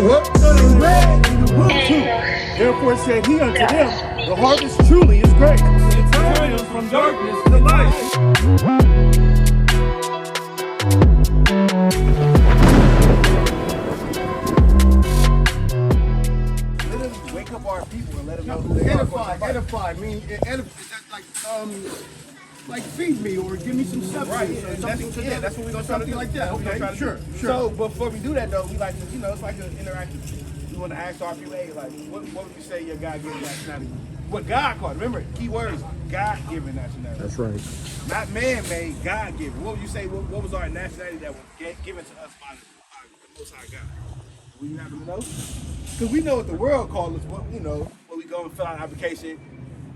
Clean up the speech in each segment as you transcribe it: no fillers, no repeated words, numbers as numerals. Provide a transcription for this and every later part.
what? The red and the blue too. Therefore said he unto them, the harvest truly is great. And turn them from darkness to light. Wake up our people and let them know who they are. Edify. I mean, like feed me or give me some substance. Right, or something that's what we're gonna try to do. like that. Okay, sure. So before we do that though, we like to, it's like an interaction. We want to ask our people, hey, like, what would you say your God-given nationality? What God called? Remember, key words: God-given nationality. That's right. Not man-made, God-given. What would you say? What was our nationality that was given to us by the Most High God? We happen to know? Because we know what the world calls us. What when we go and fill out an application,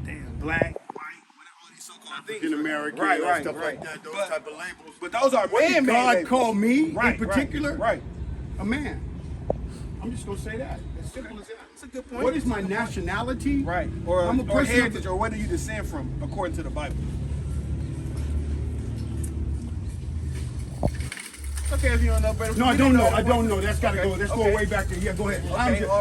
damn, black, white, whatever, all these so-called things. In America, right, stuff like that. Those type of labels. But those are What did man-made. God called me Right, in particular? right. A man. I'm just gonna say that. As simple as that. That's a good point. What is my nationality? Right. Or I'm a or person heritage, or where do you descend from, according to the Bible? Okay, if you don't know, brother. No, I don't know. I don't know. That's gotta go. Let's go way back there. Yeah, go ahead.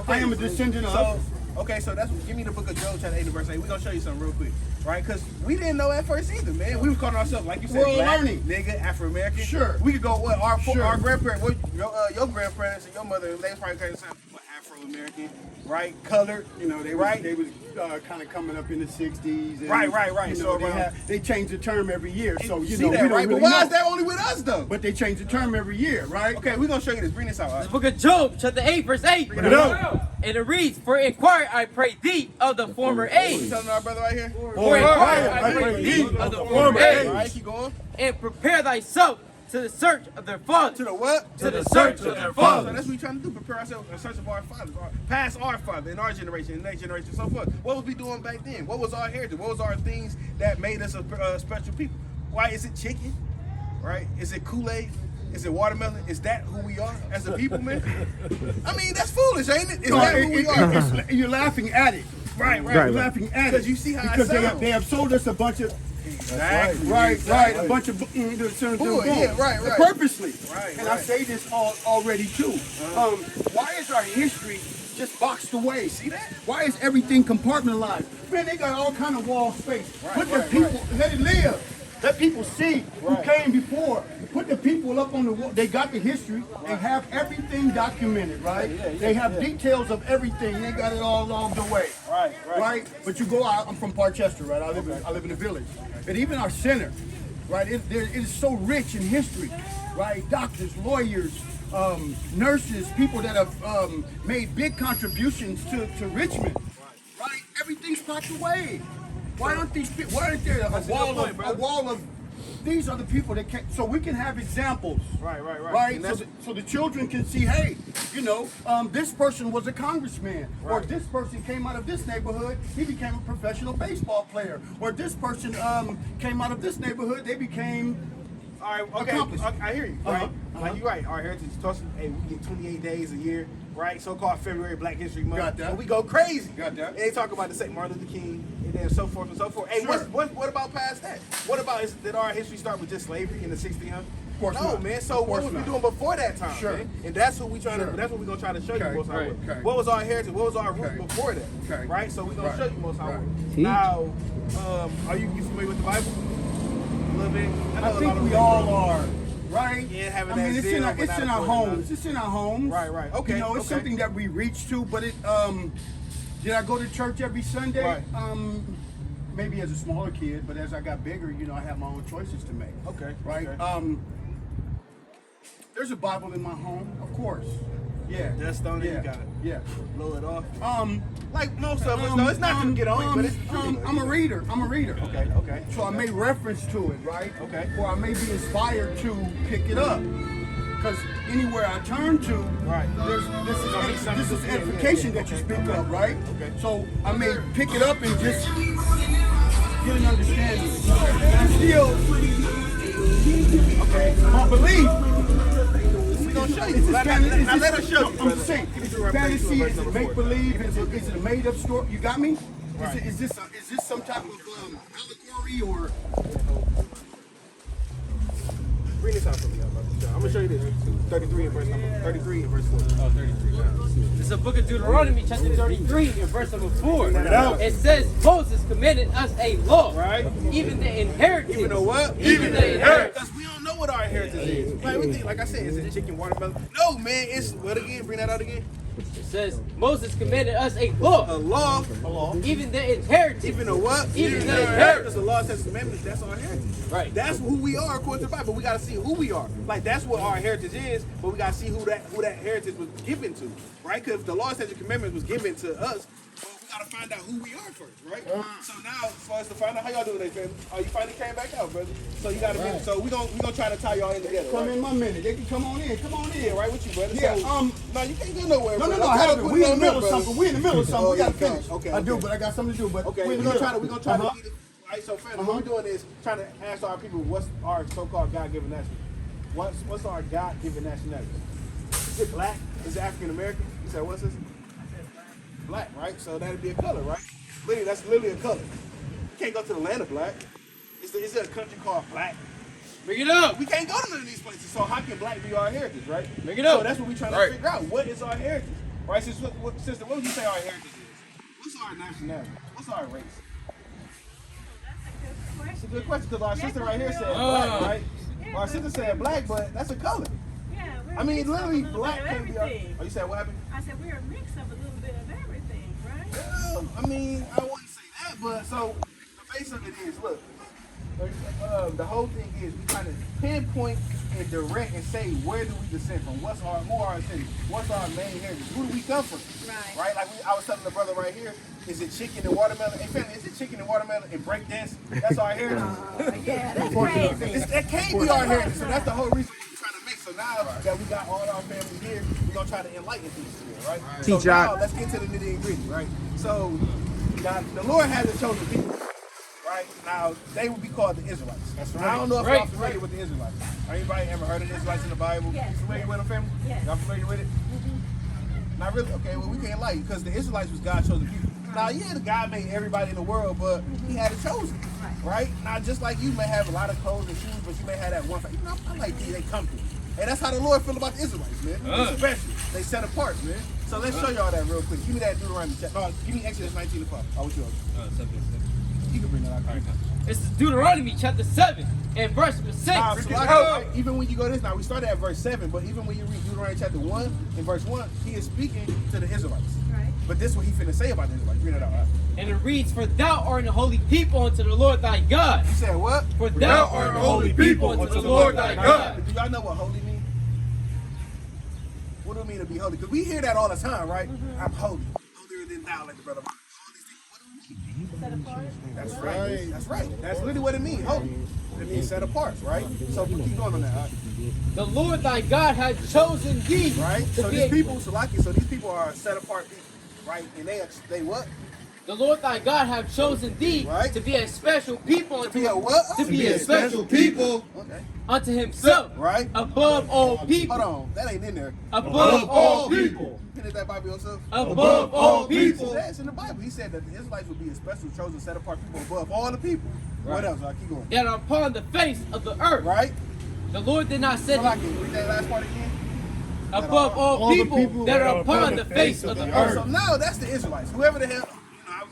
I am a descendant of. Okay, so give me the book of Job, chapter 8, verse 8. We're gonna show you something real quick, right? Because we didn't know at first either, man. We were calling ourselves, like you said, We're black, learning. nigga, Afro-American. Sure. We could go, what, our grandparents, your grandparents and your mother, they was probably kind of saying, what, Afro-American, right? Colored, They was kind of coming up in the 60s. And, Right. So they change the term every year. So, we that, don't right? really But why know. is that only with us, though? But they change the term every year, right? Okay, we're gonna show you this. Bring this out. The book of Job, chapter 8, verse 8. Bring it up. And it reads, "For inquire, I pray thee, of the former You age. telling our brother right here? For inquire, I pray thee, of the former All age. right, keep going. And prepare thyself to the search of their fathers." To the what? To the search of their So fathers. that's what we're trying to do. Prepare ourselves in search of our fathers, past our father, in our generation, in the next generation, so forth. What was we doing back then? What was our heritage? What was our things that made us a special people? Why is it chicken? Right? Is it Kool-Aid? Is it watermelon? Is that who we are as a people, man? I mean, that's foolish, ain't it? Is that who we are? You're laughing at it. Right. You're laughing at it. Because you see how because it sounds. they have sold us a bunch of Exactly. right. A bunch of right. purposely. Right, and I say this already too. Why is our history just boxed away? See that? Why is everything compartmentalized? Man, they got all kind of wall space. Put the people, let it live. Let people see who came before. Put the people up on the wall. They got the history. They have everything documented, right? They have details of everything. They got it all logged away. Right? But you go out, I'm from Parchester, right? I live in a village. And even our center, right? It is so rich in history, right? Doctors, lawyers, nurses, people that have made big contributions to Richmond, right? Everything's packed away. Why aren't there a wall of these are the people that can, so we can have examples. Right? So the children can see, hey, this person was a congressman, or this person came out of this neighborhood, he became a professional baseball player, or this person came out of this neighborhood, they became accomplished. I hear you, right? Like you're right. Our heritage is tossing. Hey, we get 28 days a year, right? So-called February Black History Month. Got that. And we go crazy. Got that. And they talk about the St. Martin Luther King, and then so forth and so forth. Hey, Sure. what about past that? What about did our history start with just slavery in the 1600s? Of course no, not. man. So what was we doing before that time? Sure. Man? And that's what we trying to. Sure. That's what we're gonna try to show Okay, you, Most High. okay. What was our heritage? What was our root Okay. before that? Okay. Right. So we're gonna show you, Most High. Right. Now, are you familiar with the Bible? A little bit. I think we all are. Right? Yeah, having I mean, that it's zeal, in but not our according to homes. It's in our homes. Right. Okay. It's something that we reach to, but it did I go to church every Sunday? Right. Maybe as a smaller kid, but as I got bigger, I have my own choices to make. Okay. Right? Okay. There's a Bible in my home, of course. Yeah. Dust on it, yeah. you gotta Yeah. blow it off. Um, Like most of us, though, it's not to get on you, but it's I'm a reader. Okay. So I made reference to it, right? Okay. Or I may be inspired to pick it up. Because anywhere I turn to, Right. this is edification that you speak of, right? Okay. So I may pick it up and just get an understanding. And still, my belief. We're gonna show you. Is this Now fantasy? let us show you. I'm brother. saying, This is is it Revelation fantasy? verse Is number it 4. make believe? Is it a made up story? You got me? Right. Is this some type of allegory or? Bring this out for me, brother. I'm gonna show you this. 33 and verse number 33 and verse 4. Oh, 33. It's the book of Deuteronomy, chapter 33, and verse number 4. It says, Moses commanded us a law, right? Even the inheritance. Even the what? Even the inheritance. Because we don't know what our inheritance is. Like, we think, like I said, is it chicken, watermelon? No, man. It's what again? Bring that out again. It says, Moses commanded us a law. A law. Even the inheritance. Even the what? Even the inheritance. The law, statutes, commandments. That's our heritage. Right. That's who we are according to the Bible. We gotta see who we are. Like that's what our heritage is, but we gotta see who that heritage was given to, right? Because if the law, statutes, commandments was given to us, well, we gotta find out who we are first, right? So now, for us to find out how y'all doing, today, family? Oh, you finally came back out, brother. So you gotta be. So we gonna try to tie y'all in together. Come right? in my minute. They can come on in. Come on in. Yeah, right with you, brother. Yeah. So, no, you can't go nowhere. No, brother. I haven't. We in the middle of something. We in the middle of something. Oh, We gotta yeah, finish. okay, I do, okay. but I got something to do. But Okay, we're gonna try to eat it. All right, so family, what we're doing is trying to ask our people what's our so-called God-given nationality. What's our God-given nationality? Is it black? Is it African American? You said what's this? Black, right? So that'd be a color, right? Literally, that's literally a color. You can't go to the land of black. Is there a country called black? Bring it up. We can't go to none of these places. So how can black be our heritage, right? Bring it up. So that's what we're trying to figure out. What is our heritage? Right, sister, what would you say our heritage is? What's our nationality? What's our race? That's a good question because our sister right here said black, right? Yeah, Our sister said black, but that's a color. Yeah, we're I mean, a mix of literally, a little black bit of can't be our. everything. Oh, you said what happened? I said we're a mix of a little bit of everything, right? Well, I mean, I wouldn't say that, but so the base of it is, look, the whole thing is we kind of pinpoint and direct and say where do we descend from? Who are our descendants? What's our main heritage? Who do we come from? Right. Like I was telling the brother right here, is it chicken and watermelon? Hey family, is it chicken and watermelon and breakdance? That's our heritage. Yeah, that's crazy. That can't be our heritage, so that's the whole reason we're trying to make. So now that we got all our family here, we're gonna try to enlighten people here, right? So now let's get to the nitty and gritty, right? So now the Lord has a chosen people. Right now, they would be called the Israelites. That's right. I don't know if y'all familiar with the Israelites. Anybody ever heard of the Israelites in the Bible? Yes. You familiar with them, family? Yes. Y'all familiar with it? Not really. Okay, well we can't lie because the Israelites was God's chosen people. Now, yeah, the God made everybody in the world, but He had a chosen. Right? Now, just like you may have a lot of clothes and shoes, but you may have that one. You know, I like these. They comfy. And that's how the Lord feel about the Israelites, man. They special. They set apart, man. So let's show y'all that real quick. Give me that Deuteronomy chapter. No, give me Exodus 19:5. Oh, what you want? You can bring that out. It's Deuteronomy chapter 7 and verse 6. Even when you go this, now we started at verse 7, but even when you read Deuteronomy chapter 1 and verse 1, he is speaking to the Israelites. Right. But this is what he finna say about the Israelites. Read it out. Right? And it reads, For thou art a holy people unto the Lord thy God. You said what? For thou art a holy people unto the Lord thy God. Do y'all know what holy means? What do it mean to be holy? Because we hear that all the time, right? I'm holy. Holier than thou, like the brother. Set apart. That's right. That's right. That's literally what it means. Holy. It means set apart, right? So keep going on that. Right? The Lord thy God hath chosen thee. Right. So these people, so these people are set apart people, right? And they what? The Lord thy God hath chosen thee to be a special people unto be a what? To be a special people unto Himself. Right. Above all people. Hold on, that ain't in there. Above all people. Finish that Bible yourself. Above all people. That's in the Bible. He said that the Israelites would be a special, chosen, set apart people above all the people. Right. What else? I keep going. That are upon the face of the earth. Right. The Lord did not set him read that last part again. Above all people that are upon the face of the earth. So now that's the Israelites. Whoever the hell,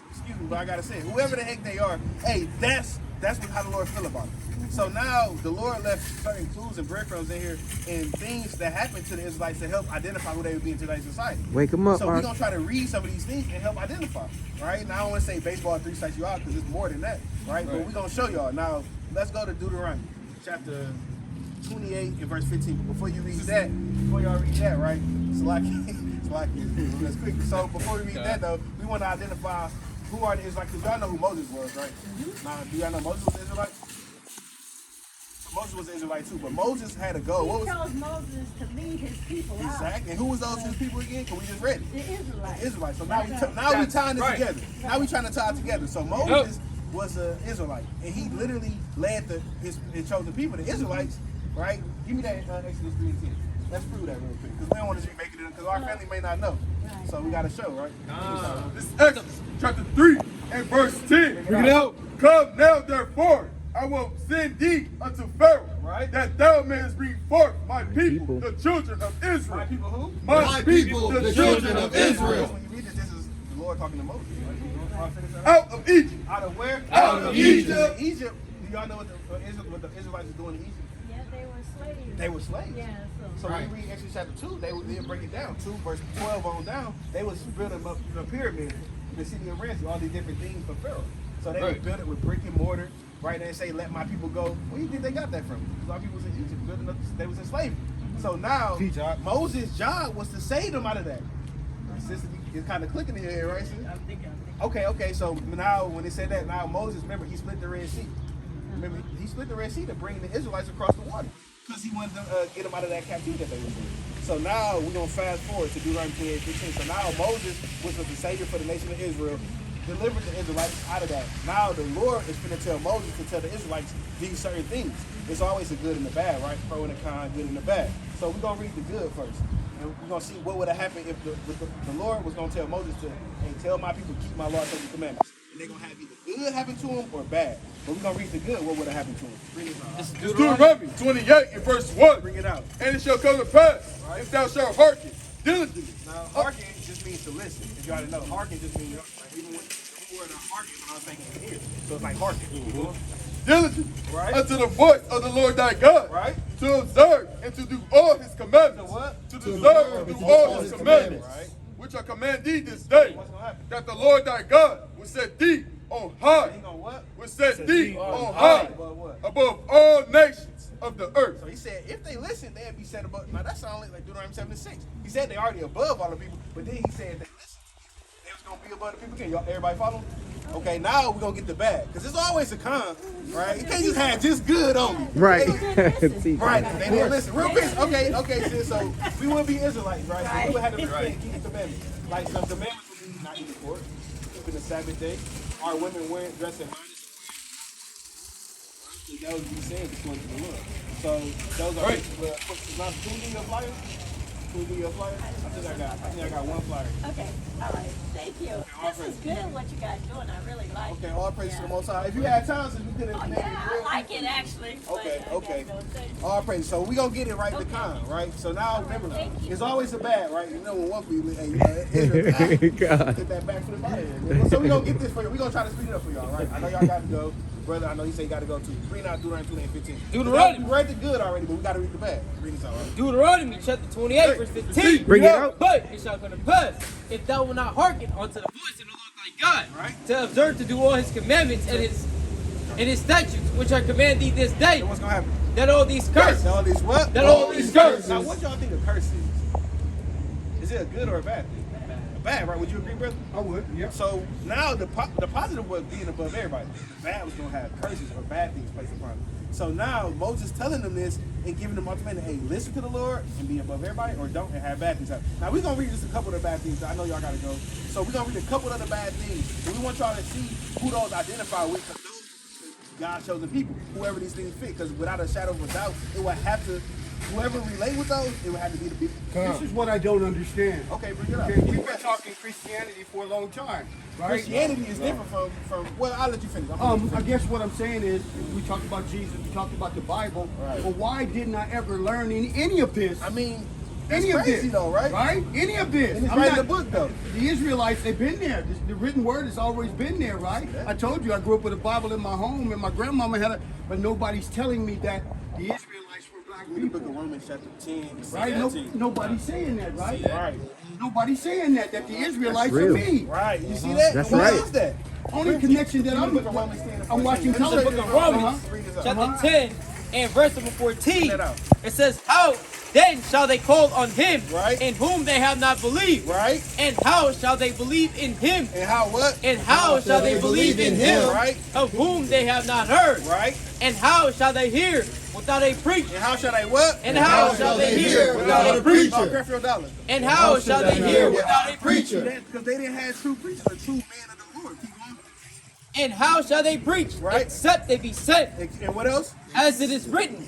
excuse me, but I gotta say, whoever the heck they are, hey, that's how the Lord feel about it. So now the Lord left certain clues and breadcrumbs in here and things that happened to the Israelites to help identify who they would be in today's society. Wake them up. So we're gonna try to read some of these things and help identify, right? Now I don't want to say baseball 3 strikes you out because it's more than that, right? But we're gonna show y'all. Now let's go to Deuteronomy chapter 28 and verse 15. But before y'all read that, right? Let's quick. So before we read that though, we want to identify who are the Israelites, because y'all know who Moses was, right? Now, do y'all know Moses was Israelite? Moses was an Israelite too, but Moses had a goal. He chose Moses to lead his people out. Exactly. And who was those his people again? Because we just read it. The Israelites. The Israelites. So now we tying this together. Now we trying to tie it together. So Moses was an Israelite, and he literally led his chosen people, the Israelites, right? Give me that Exodus 3 and 10. Let's prove that real quick, because we don't want to just be making it, because our family may not know. Right. So we got to show, right? This is Exodus chapter 3 and verse 10. Bring it out. Come now, therefore, I will send thee unto Pharaoh, Right. that thou mayest bring forth my people, the children of Israel. My people who? My people, the children of Israel. When you read this is the Lord talking to Moses. Right? Out of Egypt. Out of where? Out of Egypt. Egypt. Do y'all know what the Israelites are doing in Egypt? Yeah, they were slaves. They were slaves. Yeah, So when you read Exodus chapter 2, they'll break it down. 2 verse 12 on down, they was building up the pyramid, the city of Ramses, all these different things for Pharaoh. So they would build it with brick and mortar, right? They say, let my people go. Where do you think they got that from? Because our people was in Egypt building up, they was in slavery. So now, Moses' job was to save them out of that. Sister, it's kind of clicking in here, right? I'm thinking. Okay, so now when they said that, now Moses, remember, he split the Red Sea. Remember, he split the Red Sea to bring the Israelites across the water because he wanted to get them out of that captivity that they was in. So now we're going to fast forward to Deuteronomy 28:15. So now Moses was the savior for the nation of Israel, delivered the Israelites out of that. Now the Lord is going to tell Moses to tell the Israelites these certain things. It's always the good and the bad, right? Pro and the con, good and the bad. So we're going to read the good first. And we're going to see what would have happened if the Lord was going to tell Moses to, hey, tell my people to keep my laws and commandments. And they're going to have either good happen to them or bad. But we're going to read the good, what would have happened to them. Bring it out. This is Deuteronomy 28 and verse 1. Bring it out. And it shall come to pass, if thou shalt hearken diligently. Now, hearken just means to listen. If you already know, hearken just means, like, even when the word hearken, when I was thinking here. So it's like hearken. Diligently Right. unto the voice of the Lord thy God, Right. to observe and to do all his commandments. To what? To observe and do all his commandments. Right. Which I command thee this day, What's going to happen? that the Lord thy God will set thee on high. He going to what? Will set thee on high. high Above what? above all nations of the earth. So he said, if they listen, they'd be set above. Now that sounds like Deuteronomy 7:6. He said they already above all the people, but then he said if they listen, they was gonna be above the people. Can y'all, everybody follow? Okay, now we're gonna get the bad, because it's always a con, right? You can't just have just good on you. Right. Right, they didn't listen. Real quick, okay, sis, so we will be Israelites, right? So we would have to keep the commandments. Like some commandments would be not eating pork, keeping the Sabbath day, our women wearing dressing minus that would be saying according to the Lord. So those are right. Now, can we do your flyer? Can we do your flyer? I think I got one flyer. Okay, all right. Thank you. This is good what you guys doing. I really like it. Okay, all praise to the Most High. If you had time, since we couldn't Oh, yeah, I like it actually. Okay, but I okay. gotta go say- All praise. So we gonna get it right, the con, right? So now remember, it's always a bad, right? You know when one people, hey, Israel, get that back for the body. So we gonna get this for you. We gonna try to speed it up for y'all, right? I know y'all got to go, brother. I know you say you got to go too. Bring out Deuteronomy 28:15. Deuteronomy. We read the good already, but we got to read the bad. Read this out, right? Deuteronomy chapter 28, verse 15. Bring it out. But it shall come to pass, if thou wilt not hearken unto the voice of the Lord thy God, Right. to observe to do all his commandments and his statutes, which I command thee this day, So what's gonna happen? that all these curses, All these what? that all these curses, Now, what y'all think a curse is? Is it a good or a bad thing? A bad, right? Would you agree, brother? I would, yeah. So now the positive was being above everybody. The bad was gonna have curses or bad things placed upon them. So now Moses telling them this and giving them ultimatum, hey, listen to the Lord and be above everybody, or don't and have bad things happen. Now we're gonna read just a couple of the bad things. I know y'all gotta go. So we're gonna read a couple of the bad things. And we want y'all to see who those identify with, because those are God's chosen people, whoever these things fit. Because without a shadow of a doubt, it would have to, whoever relate with those, it would have to be the people. This is what I don't understand. Okay, bring it up. Okay, we've been talking Christianity for a long time, right? Christianity is different from well, I'll let you finish. I guess what I'm saying is, we talked about Jesus, we talked about the Bible, Right. but why didn't I ever learn any of this? I mean, that's Any of crazy this, though, right? Right? Any of this. And it's I'm right in not- the book though. The Israelites, they've been there. The written word has always been there, right? I told you I grew up with a Bible in my home, and my grandmama had it, but nobody's telling me that the Israelites were black Read the book people. of Romans chapter 10. Right? Nobody's saying that, right? Right. Nobody's saying that the Israelites are real. me. Right. You see that? That's What right. is that? Only connection that Read the I'm book of Romans 10 and I'm watching 14. This is the book of television. Romans, Read this out. chapter 10 and verse number 14. Check that out. It says, how then shall they call on him Right. in whom they have not believed? Right? And how shall they believe in him? And how what? And how shall they believe in him Right? of whom they have not heard? Right? And how shall they hear without a preacher? And how shall they what? And how shall they hear without a Oh, preacher? Creflo Dollar. And how shall they hear without a preacher? Because they didn't have true preachers, a true man of the Lord. Keep going. And how shall they preach Right. except they be sent? And what else? As it is written.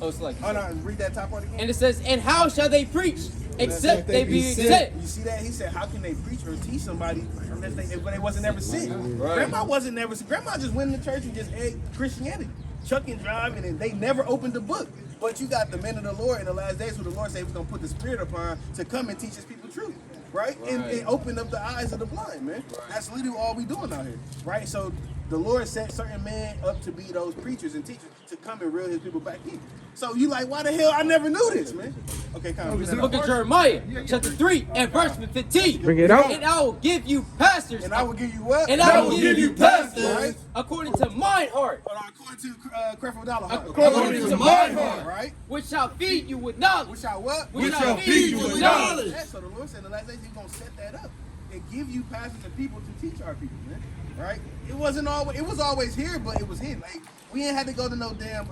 Oh, it's like. Oh no, read that top part again. And it says, and how shall they preach except they be sent. You see that? He said, how can they preach or teach somebody unless they wasn't ever sent? Right. Grandma wasn't never sent. Grandma just went in the church and just ate Christianity. Chuck and drive, and they never opened the book. But you got the men of the Lord in the last days who the Lord said he was going to put the Spirit upon to come and teach his people truth. Right? And open up the eyes of the blind, man. That's literally all we doing out here. Right? So the Lord set certain men up to be those preachers and teachers to come and reel his people back in. So you like, why the hell I never knew this, man? Okay, kind of. It's the book of Jeremiah, chapter 3 and verse 15. Bring it out. And I will give you pastors. And I will give you what? And I will give you pastors right? according to mine heart. According to Creflo Dollar heart. According to mine heart. Right? Which shall feed you with knowledge. Which shall what? Which shall feed you with knowledge. Yeah, so the Lord said in the last days he's going to set that up and give you pastors and people to teach our people, man. Right? It wasn't always, it was always here, but it was hidden. Like, we ain't had to go to no damn,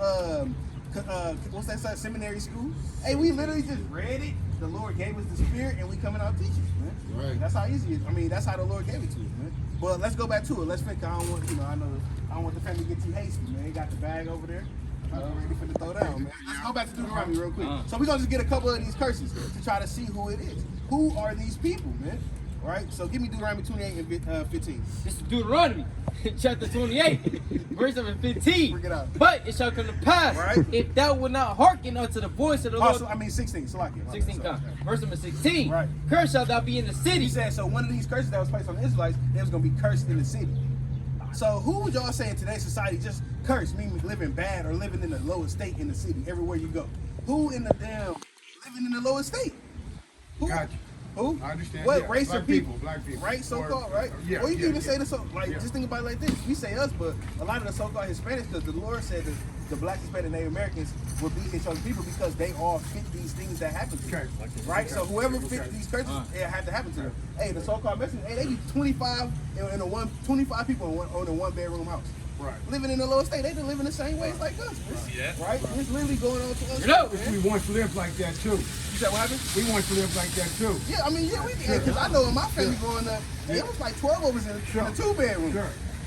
what's that, seminary school? Hey, we literally just read it. The Lord gave us the Spirit, and we coming out teachers, man. Right. That's how easy it is. I mean, that's how the Lord gave it to us, man. But let's go back to it. Let's think. I don't want, I don't want the family to get too hasty, man. They got the bag over there. Ready for the throw down, man. Let's go back to Deuteronomy real quick. So we're gonna just get a couple of these curses to try to see who it is. Who are these people, man? Right? So give me Deuteronomy 28 and 15. This is Deuteronomy, chapter 28, verse number 15. Bring it out. But it shall come to pass, Right. if thou wilt not hearken unto the voice of the Lord. Also, I mean 16. So like it. 16 come. Verse number 16. Right. Cursed shalt thou be in the city. He said, so one of these curses that was placed on the Israelites, they was going to be cursed in the city. So who would y'all say in today's society just cursed, meaning living bad or living in the lowest state in the city, everywhere you go? Who in the damn living in the lowest state? Who? Gotcha. Who? I understand. What Yeah, race black of people? Black people. Right? So-called, right? Yeah, Or you can yeah, even say yeah. this, like, just think about it like this. We say us, but a lot of the so-called Hispanics, because the Lord said that the black, Hispanic, Native Americans would be his chosen people because they all fit these things that happen to them. Right? So whoever fit these curses, it had to happen to them. Hey, the so-called Mexicans, hey, they be 25 people in a one-bedroom house. Right. Living in the lower state, they live in the same ways like us, man. Right? It's literally going on to us. We once lived like that too. You said what happened? We once lived like that too. Yeah, I mean, yeah, we did. Because I know in my family growing up, it was like 12 of us in a 2-bedroom.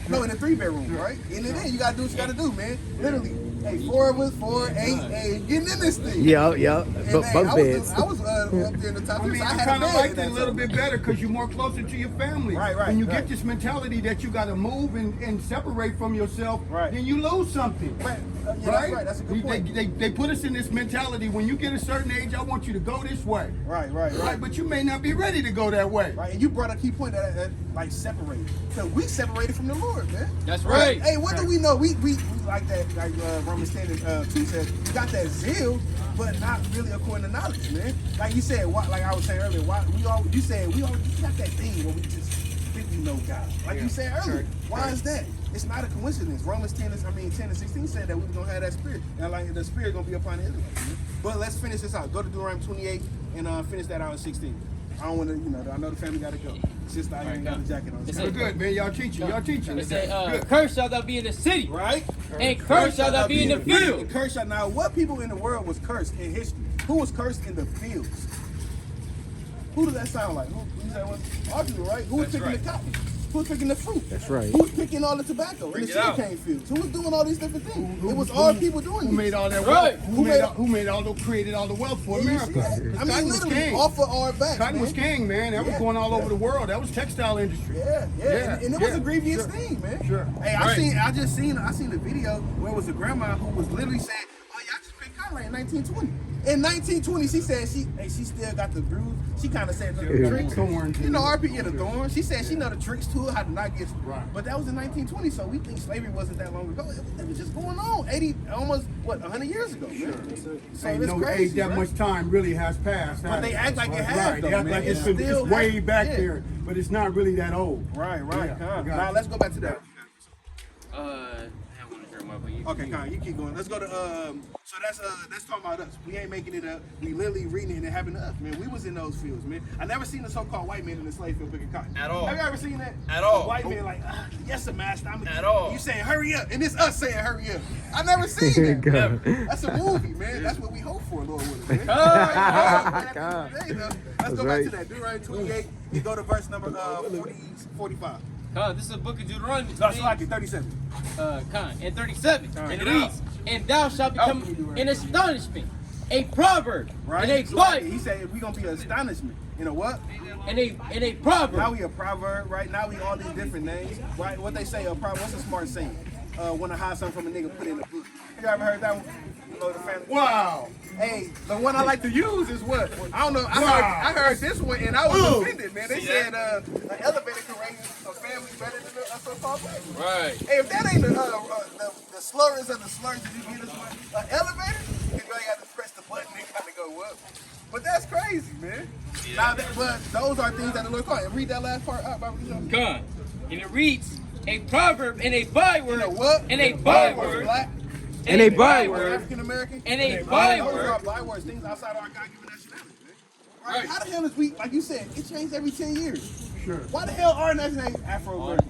No, in a 3-bedroom, right? And then you gotta do what you gotta do, man. Literally. Hey, 4 of us, 4, 8, hey, getting in this thing. Yeah. And, Bunk beds. I was up there in the top I mean, so I I had kind a of bed like in it a that little time. bit better because you're more closer to your family. Right, When you right. get this mentality that you got to move and separate from yourself, Right. then you lose something. Right. Yeah, Right? that's right. That's a good point. They put us in this mentality. When you get a certain age, I want you to go this way. Right. But you may not be ready to go that way. Right, and you brought a key point that like separated. So we separated from the Lord, man. That's right. Hey, what do we know? We like that, like Romans 10 and 2 says, we got that zeal, but not really according to knowledge, man. Like you said, like I was saying earlier, you said we got that thing where we just think we know God. Like you said earlier. Why is that? It's not a coincidence. Romans 10 and 16 said that we were gonna have that spirit. And like the spirit gonna be upon the Israelites. Man. But let's finish this out. Go to Deuteronomy 28 and finish that out in 16. I don't want to, I know the family got to go. It's just I ain't got the jacket on. It's We're good, man. Y'all teaching. It say, cursed shalt thou be in the city. Right? And cursed shalt thou be in the field. Now, what people in the world was cursed in history? Who was cursed in the fields? Who does that sound like? Who said what? Our people, right? Who was picking the cotton? Who was picking the fruit? That's right. Who was picking all the tobacco in the sugarcane fields? Who was doing all these different things? It was our people doing Who made all that Right. wealth? Who created all the wealth for America? I mean, literally off of our backs, Cotton was man. king, man. That was going all over the world. That was textile industry. Yeah. And it was a grievous thing, man. Sure. Hey, I seen the video where it was a grandma who was literally saying, "Oh, y'all just picked cotton right in 1920." In 1920, she said she still got the bruise. She kind of said the tricks. Thorns. You know, RP the thorns. She said she know the tricks to it, how to not get. Right. But that was in 1920, so we think slavery wasn't that long ago. It was just going on 100 years ago. Man. So Ain't it's no crazy, age that right? much time really has passed. But they act like it has, Right. though, They act man. like It it's still way has- back yeah. there, but it's not really that old. Right. Yeah, Now let's go back to that. I want to hear my but Okay, Con, you keep going. Let's go to so that's talking about us. We ain't making it up. We literally reading it and it happened to us, man. We was in those fields, man. I never seen a so-called white man in the slave field picking cotton. At all. Have you ever seen that? At all. A white man like, yes, sir, master. At all. You saying hurry up, and it's us saying hurry up. I never seen that. God. That's a movie, man. That's what we hope for, Lord willing, man. God. Let's go back to that. Deuteronomy 28. You go to verse number 45. This is the book of Deuteronomy. No, it's like it, 37. And 37. And it it out. reads, and thou shalt become an astonishment a proverb, Right? and a So byword, he said we're gonna be an astonishment. You know what? and a proverb. Now we a proverb, right? Now we all these different names, right? What they say, a proverb. What's a smart saying? When to hide something from a nigga, put it in the book. You ever heard that one? You know, the family. Wow. Hey, the one I like to use is what? I don't know. I heard this one and I was offended, man. They said an elevator can raise a family better than a so-called place. Right. Hey, if that ain't the slurs of the slurs that you get us with, an elevator, you know you have to press the button and kind of go up. But that's crazy, man. Now, but those are things that the Lord called. And read that last part out, Bible. God. And it reads, a proverb and a byword, You know what? and a byword, Black. And a byword. African American. and a Those byword. are bywords, things outside our God-given nationality, man. Right? How the hell is we, like you said, it changed every 10 years. Sure. Why the hell our nationality Afro-American?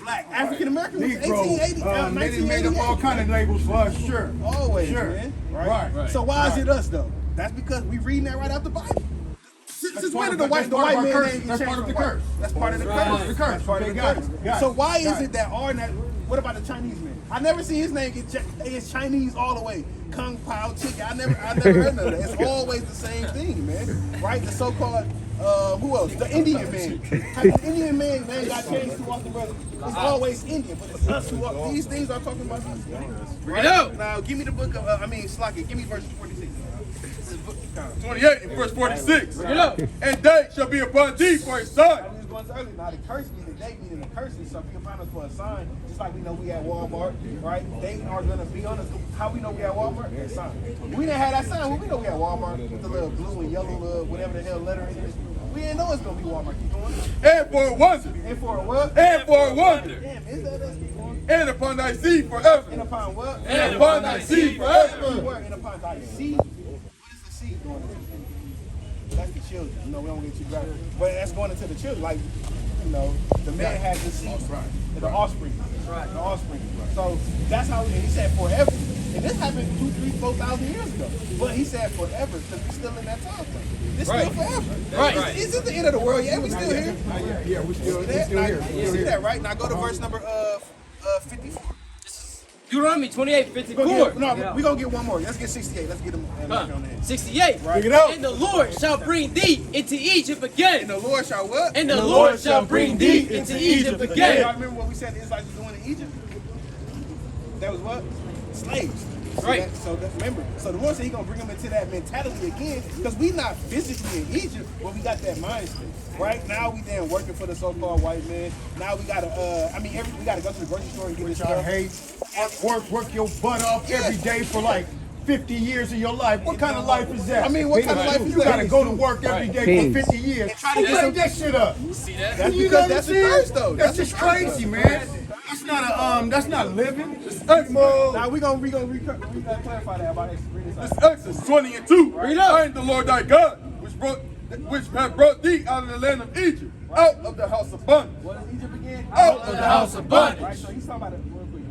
Black. African American was Negro. 1880. They made up all 1988. kind of labels for us, sure. Always, Sure. man. Right. So why is it us though? That's because we reading that right out the Bible. Since when did the white part of our man curse. name That's change part of from the white? curse. That's part of the Part of curse. the curse. That's part of Okay, the got curse. it. Got So it. why Got is it that our what about the Chinese man? I never see his name get it's Chinese all the way. Kung Pao chicken. I never heard of that. It's always the same thing, man. Right? The so-called who else? The Indian man. The Indian man got changed too often, brother. It's always Indian, but it's us who are these things are talking about us. Bring it out. Now give me the book of Slocky, give me verse 46. 28 and verse 46. Bring it up. And they shall be upon thee for a sign. I was going to earlier. Now the curse means the day meaning the curses shall be upon us for a sign, just like we know we at Walmart, right? They are going to be on us. How we know we at Walmart? That sign. We didn't have that sign. Well, we know we at Walmart with the little blue and yellow, little whatever the hell letter it is. We didn't know it's going to be Walmart. Keep going. And for a wonder. And for a what? And for a wonder. Damn, is that us? Keep going. And upon thy seed forever. And upon what? And upon thy seed forever. Word. And upon thy seed. What is the seed going into? That's the children. You know, we don't get too graphic. But that's going into the children. Like, you know, the man has the seed. The offspring. Right. The offspring. So that's how he said forever. And this happened 2,000, 3,000, 4,000 years ago. But he said forever because we're still in that time frame. This still forever. Right. Is it the end of the world? Yeah, we still here. Yeah, we're still See that? here. Now, you see that, right? Now go to verse number 54. Deuteronomy 28, We're 54. going to get one more. Let's get 68. Let's get them on that. 68. Right. And the Lord shall bring thee into Egypt again. And the Lord shall what? And the Lord shall bring thee into Egypt Y'all again. remember what we said the Israelites was doing in Egypt? That was what? Slaves. Right. Remember, so the Lord said He's gonna bring them into that mentality again, because we not physically in Egypt, but we got that mind state. Right now we then working for the so-called white man. Now we gotta, we gotta go to the grocery store and get this Which I stuff. hate. Work your butt off every day for like 50 years of your life. What kind of life is that? I mean, what kind of life is You gotta that? go to work every day for 50 years. And try to Who get made that shit up? See that? That's You know because what that's I'm the saying? curse, though. That's the just curse, crazy, though. man. That's not living. Now we gonna clarify that about Exodus. This Exodus 20 and 2. Read up. I am the Lord thy God, which have brought thee out of the land of Egypt, out of the house of bondage. What is Egypt again? Out of the house of bondage. Right, so he's talking about it real quick.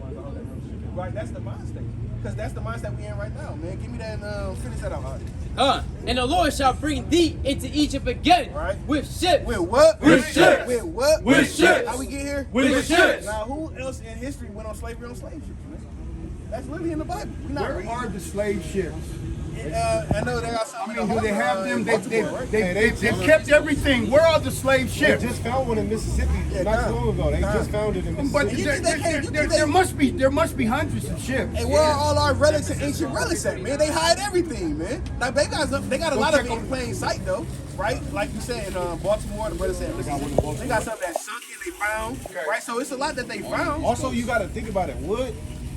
Right, that's the mind state. Because that's the mindset we in right now, man. Give me that and finish that out. And the Lord shall bring thee into Egypt again. Right. With ships. With what? With ships. With what? With ships. How we get here? With ships. Now, who else in history went on slavery on slave ships, man? That's literally in the Bible. We're not Where reading. are the slave ships? I know they got I something. mean, do they have them? They They kept everything. Where are the slave They ships? just found one in Mississippi not too long ago. They just found it in But Mississippi. there must be hundreds of ships. Hey, where are all our relics and ancient relics at, man? They hide everything, man. Like they got a lot of it in plain sight, though, right? Like you said in Baltimore, the brother said Mississippi. They got something that's sunk and they found, right? So it's a lot that they found. Also, you got to think about it.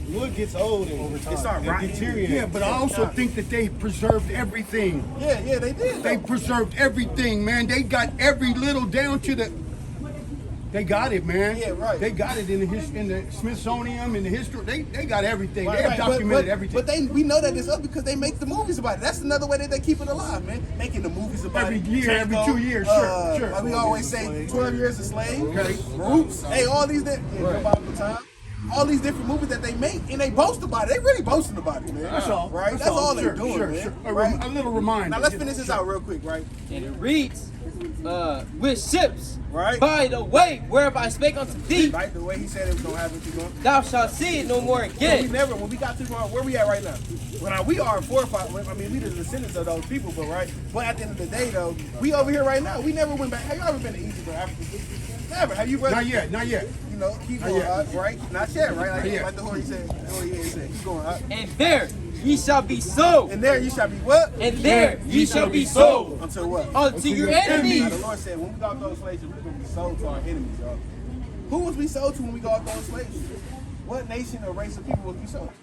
Wood gets old and over time. It start rotting. deteriorates. Yeah, but I also think that they preserved everything. Yeah, they did. They preserved everything, man. They got every little down to the. They got it, man. Yeah, right. They got it in the Smithsonian, in the history. They got everything. Right, they have documented everything. But we know that it's up because they make the movies about it. That's another way that they keep it alive, man. Making the movies about Every it. year, every Django, 2 years, sure. Like we always say, 12 years a slave. Okay. Roots. Hey, all these. Yeah, Jump Out of the Time. all these different movies that they make, and they boast about it. They really boasting about it, man. That's all. Right? That's all they're doing, sure, man. Sure. Right? A little reminder. Now let's finish this out real quick, right? And it reads, with ships, Right. by the way, wherever I spake unto thee, Right? The way he said it was gonna happen, keep going. thou shalt see it no more We again. never, when we got to where we at right now. We are forefathers. I mean, we the descendants of those people, but right. But at the end of the day, though, we over here right now. We never went back. Have you ever been to Egypt or Africa? Never. Have you, brother? Not yet. You know, keep going, right? Not yet, right? Like, Not yet. like the Holy said. Keep going, And there ye shall be sold. And there you shall be what? And there ye shall be sold Until what? unto your Now, enemies. the Lord said, when we got those slaves, we're going to be sold to our enemies, y'all. Who was we sold to when we got those slaves? What nation or race of people was we sold to?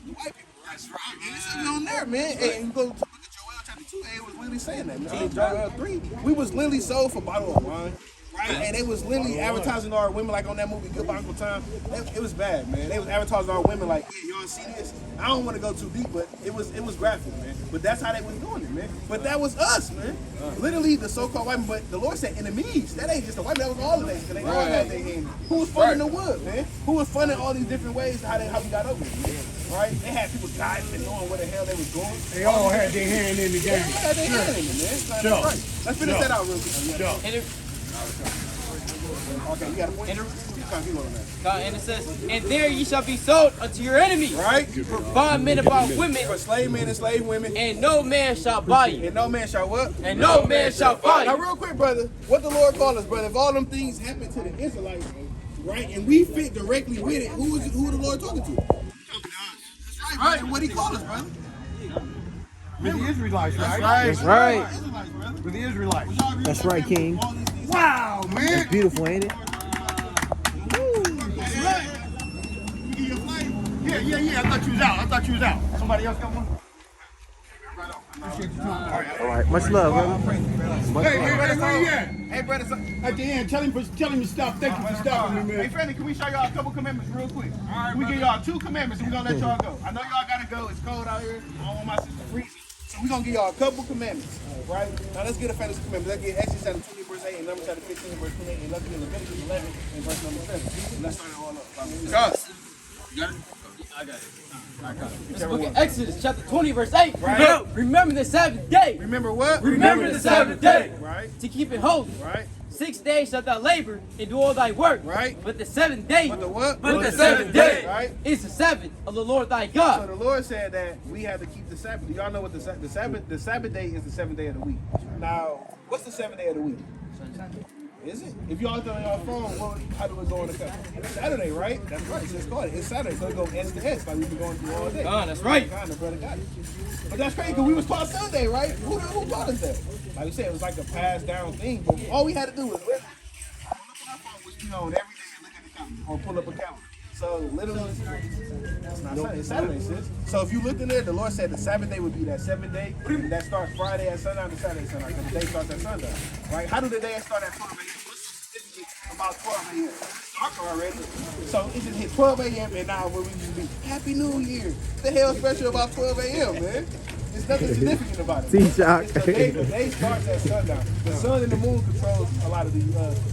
The white people. That's right. And it's even on there, man. And you go look at Joel chapter 2, it was literally saying that. Man. Joel 3, we was literally sold for a bottle of wine. Right? And they was literally advertising our women like on that movie Goodbye Uncle Tom. It was bad, man. They was advertising our women like, yeah, y'all see this? I don't want to go too deep, but it was graphic, man. But that's how they was doing it, man. But that was us, man. Literally the so-called white men. But the Lord said enemies. That ain't just the white men. That was all of them. Because they all had their hand. Who was funding the wood, man? Who was funding all these different ways how we got over it, man? Right? They had people dying and knowing where the hell they was going. They all had their hand in the game. They had their hand in it, man. That's right. Let's finish that out real quick. And it, Okay, you got a point? and it says, and there ye shall be sold unto your enemies. Right? For bondmen about women, For slave men and slave women. and no man shall buy you. And no man shall what? And no man shall buy Now, you. real quick, brother, what the Lord called us, brother, if all them things happen to the Israelites, right, and we fit directly with it, who the Lord talking to? That's right, brother. What he called us, brother? With the Israelites, right? That's right. Israelites, brother. With the Israelites. That's right, King. Wow, man. Beautiful, ain't it? Yeah. I thought you was out. Somebody else got one? Appreciate your time. All right. Much love, brother. Hey, where you at? Hey, brother. At the end, tell him to stop. Thank you for stopping me, Hey, man. friendly, can we show y'all a couple commandments real quick? All right, we give y'all 2 commandments and we're going to let y'all go. I know y'all got to go. It's cold out here. I don't want my sister freezing. So we're going to give y'all a couple commandments, right? Now, let's get a fantasy commandment. Let's get Exodus chapter 20, verse 8, and Numbers chapter 15, verse 28, and let's get Leviticus 11, and verse number 7. And let's start it all up. Cuz. You got it? I got it. This book of Exodus, chapter 20, verse 8. Right. Remember the Sabbath day. Remember what? Remember the Sabbath day. Right, To keep it holy. right, 6 days shalt thou labor and do all thy work. right. But the 7th day. But the what? But the 7th day. Right. Is the Sabbath of the Lord thy So God. the Lord said that we have to keep the Sabbath. Do y'all know what the Sabbath day is? The 7th day of the week. Now, what's the 7th day of the week? Is it? If y'all look on your phone, how do it go on the calendar? Saturday, right? That's right. So it's called it. It's Saturday, so it goes S to S, like we've been going through all day. That's right. Kind of, brother, got it. But that's crazy, because we was taught Sunday, right? Who taught us that? Like we said, it was like a passed down thing, but all we had to do was literally pull up our phone, which we on every day, and look at the calendar, or pull up a calendar. So literally, it's not Sunday, it's Saturday, sis. So if you looked in there, the Lord said the Sabbath day would be that 7th day, and that starts Friday at sundown to Saturday at sundown, because the day starts at sundown, right? How do the day start at 12 a.m.? What's so significant about 12 a.m.? It's dark already. So it just hit 12 a.m. and now where we used to be, Happy New Year. What the hell special about 12 a.m., man? There's nothing significant about it. T-Shock. It's the day starts at sundown. The sun and the moon controls a lot of the,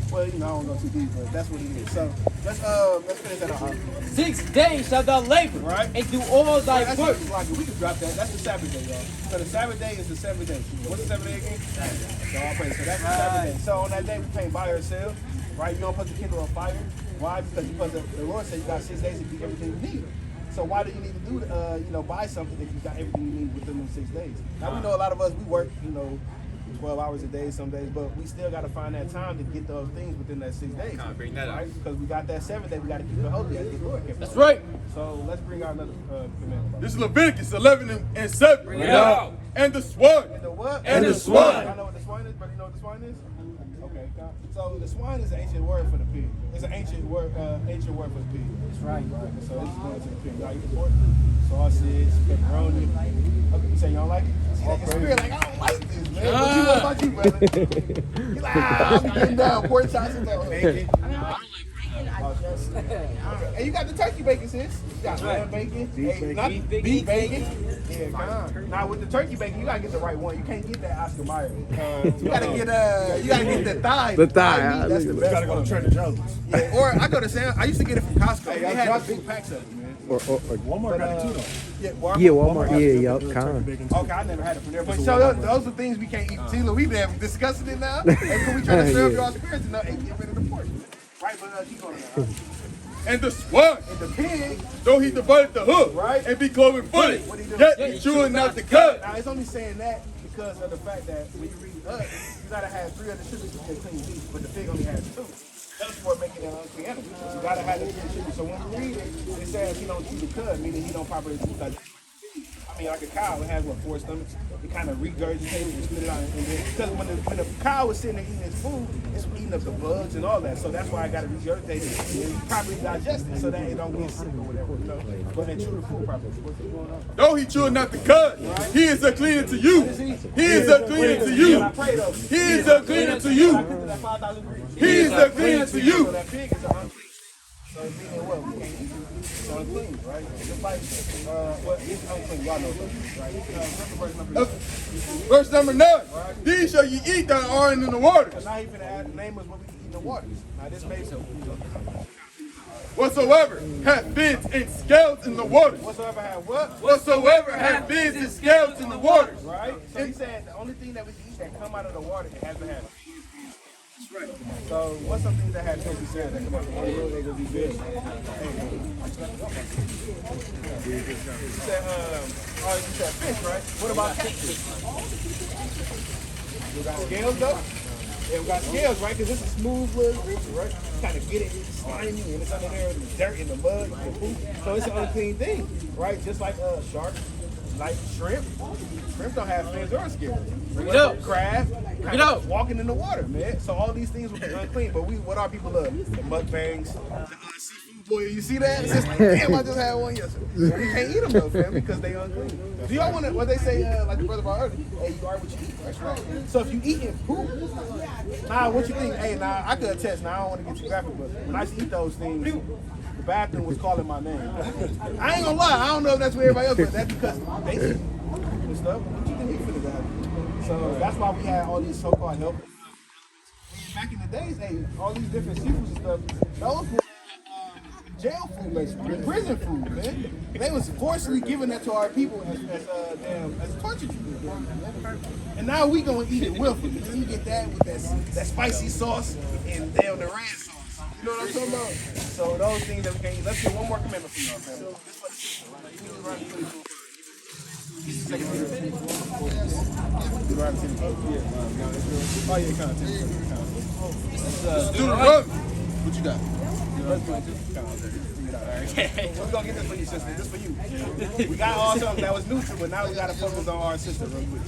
well, you know, I don't go too deep, but that's what it is. So let's finish that out. 6 days shalt thou labor Right. and do all thy That's work. like we can drop that. That's the Sabbath day, y'all. So the Sabbath day is the 7th day. What's the 7th day again? Saturday. So I'll pray. So that's the Sabbath day. So on that day we can't buy or sell, right? You don't put the kindle on fire. Why? Because the Lord said you got 6 days to do everything you need. So why do you need to do, buy something if you got everything you need within those 6 days? Now we know a lot of us, we work, 12 hours a day some days, but we still got to find that time to get those things within that 6 days. Bring that right? Because we got that 7th day, we got to keep it holy as the Lord kept it. That's right. So let's bring out another commandment. This is Leviticus 11 and 7. Bring it out. And the swine. And the what? And the swine. I know what the swine is, but you know what the swine is? Okay, so the swine is an ancient word for the pig. It's an ancient word for the pig. That's right. So it's going to the pig. Y'all eat the pork, sausage, pepperoni. Okay, you say you don't like it? See, your spirit like, I don't like this, man. What about you, brother? You like, I'm getting down pork chops and bacon. I don't like bacon. I just And you got the turkey bacon, sis. You got lamb bacon, beef bacon. Yeah, come on. Now with the turkey bacon, you gotta get the right one. You can't get that Oscar Mayer. You gotta get the thigh. The thigh. meat, that's the best. You gotta go to Trader Joe's. Yeah, or I go to Sam. I used to get it from Costco. They had the big packs of it, man. Walmart got it too though. Yeah, Walmart. Yeah, kind. Okay, I never had it from there. But so those are things we can't eat. See, look, we've been discussing it now. And can we try to serve y'all spirits and get rid of the pork? Right, but keep going now. And the swan, And the pig, though he divided the hoof, right? and be cloven footed, What he do? yet he chewing not the cud. Now, it's only saying that because of the fact that when you read us, you gotta have 3 other tributes to get clean beef, but the pig only has 2. That's for making it an unclean animal. You gotta have the 3 tributes. So when we read it, it says he don't chew the cud, meaning he don't properly digest. I mean, like a cow, it has 4 stomachs. It kind of regurgitates and spit it out, and then because when the cow is sitting there eating its food, it's eating up the bugs and all that. So that's why I got to regurgitate it and properly digest it, so that it don't get sick or whatever. You know, but they chew the food properly. What's going on? Though he chewing not the cud, he is a cleaner to you. He is a cleaner to you. He is a cleaner to you. He is a cleaner to you. So that pig is unclean. So it's being what? We can't eat it. It's unclean, right? Just like, it's unclean. Y'all know that, right? Verse number 9. These shall ye eat that are in the water. So now he's going to add the name of what we eat in the waters. Now this makes it. Whatsoever hath fins and scales in the waters. Whatsoever have what? Whatsoever hath fins and scales in the waters. Right? So he said the only thing that we can eat that come out of the water, it has to have. Right. So what's something that has fins? He said that come out of the water? They're going to be big. He said, you said fish, right? What about catfish? We got scales though? Yeah, we got scales, right? Because it's a smooth little creature, right? You kind of get it, it's slimy, and it's under there in the dirt, in the mud, the poop. So it's an unclean thing, right? Just like shark, like shrimp. Shrimp don't have fins or scales. Bring it up. Crab, Bring it up. walking in the water, man. So all these things will be unclean. But what our people love? The mukbangs, the seafood boy. You see that? It's just like, damn, I just had one yesterday. We can't eat them though, fam, because they unclean. Do y'all want to? What they say, like the brother brought earlier? Hey, you are what you eat. That's right. So if you eating poop, what you think? Hey, I could attest. Now I don't want to get too graphic, but when I used to eat those things, the bathroom was calling my name. I ain't gonna lie. I don't know if that's where everybody else, but that's because they eat and stuff. What you think we finna have? So that's why we had all these so-called help. Back in the days, hey, all these different seafoods and stuff, those were jail food, basically, prison food, man. They was forcibly giving that to our people as torture treatment. And now we gonna eat it willfully. You get that with that spicy sauce and the red sauce. You know what I'm talking about? So those things that we can't eat. Let's get one more commandment from y'all, family. This for the sister, right? You need to run 24. What you got? We're gonna get this for you, sister. This for you. We got all something that was neutral, but now we gotta focus on our sister real quick.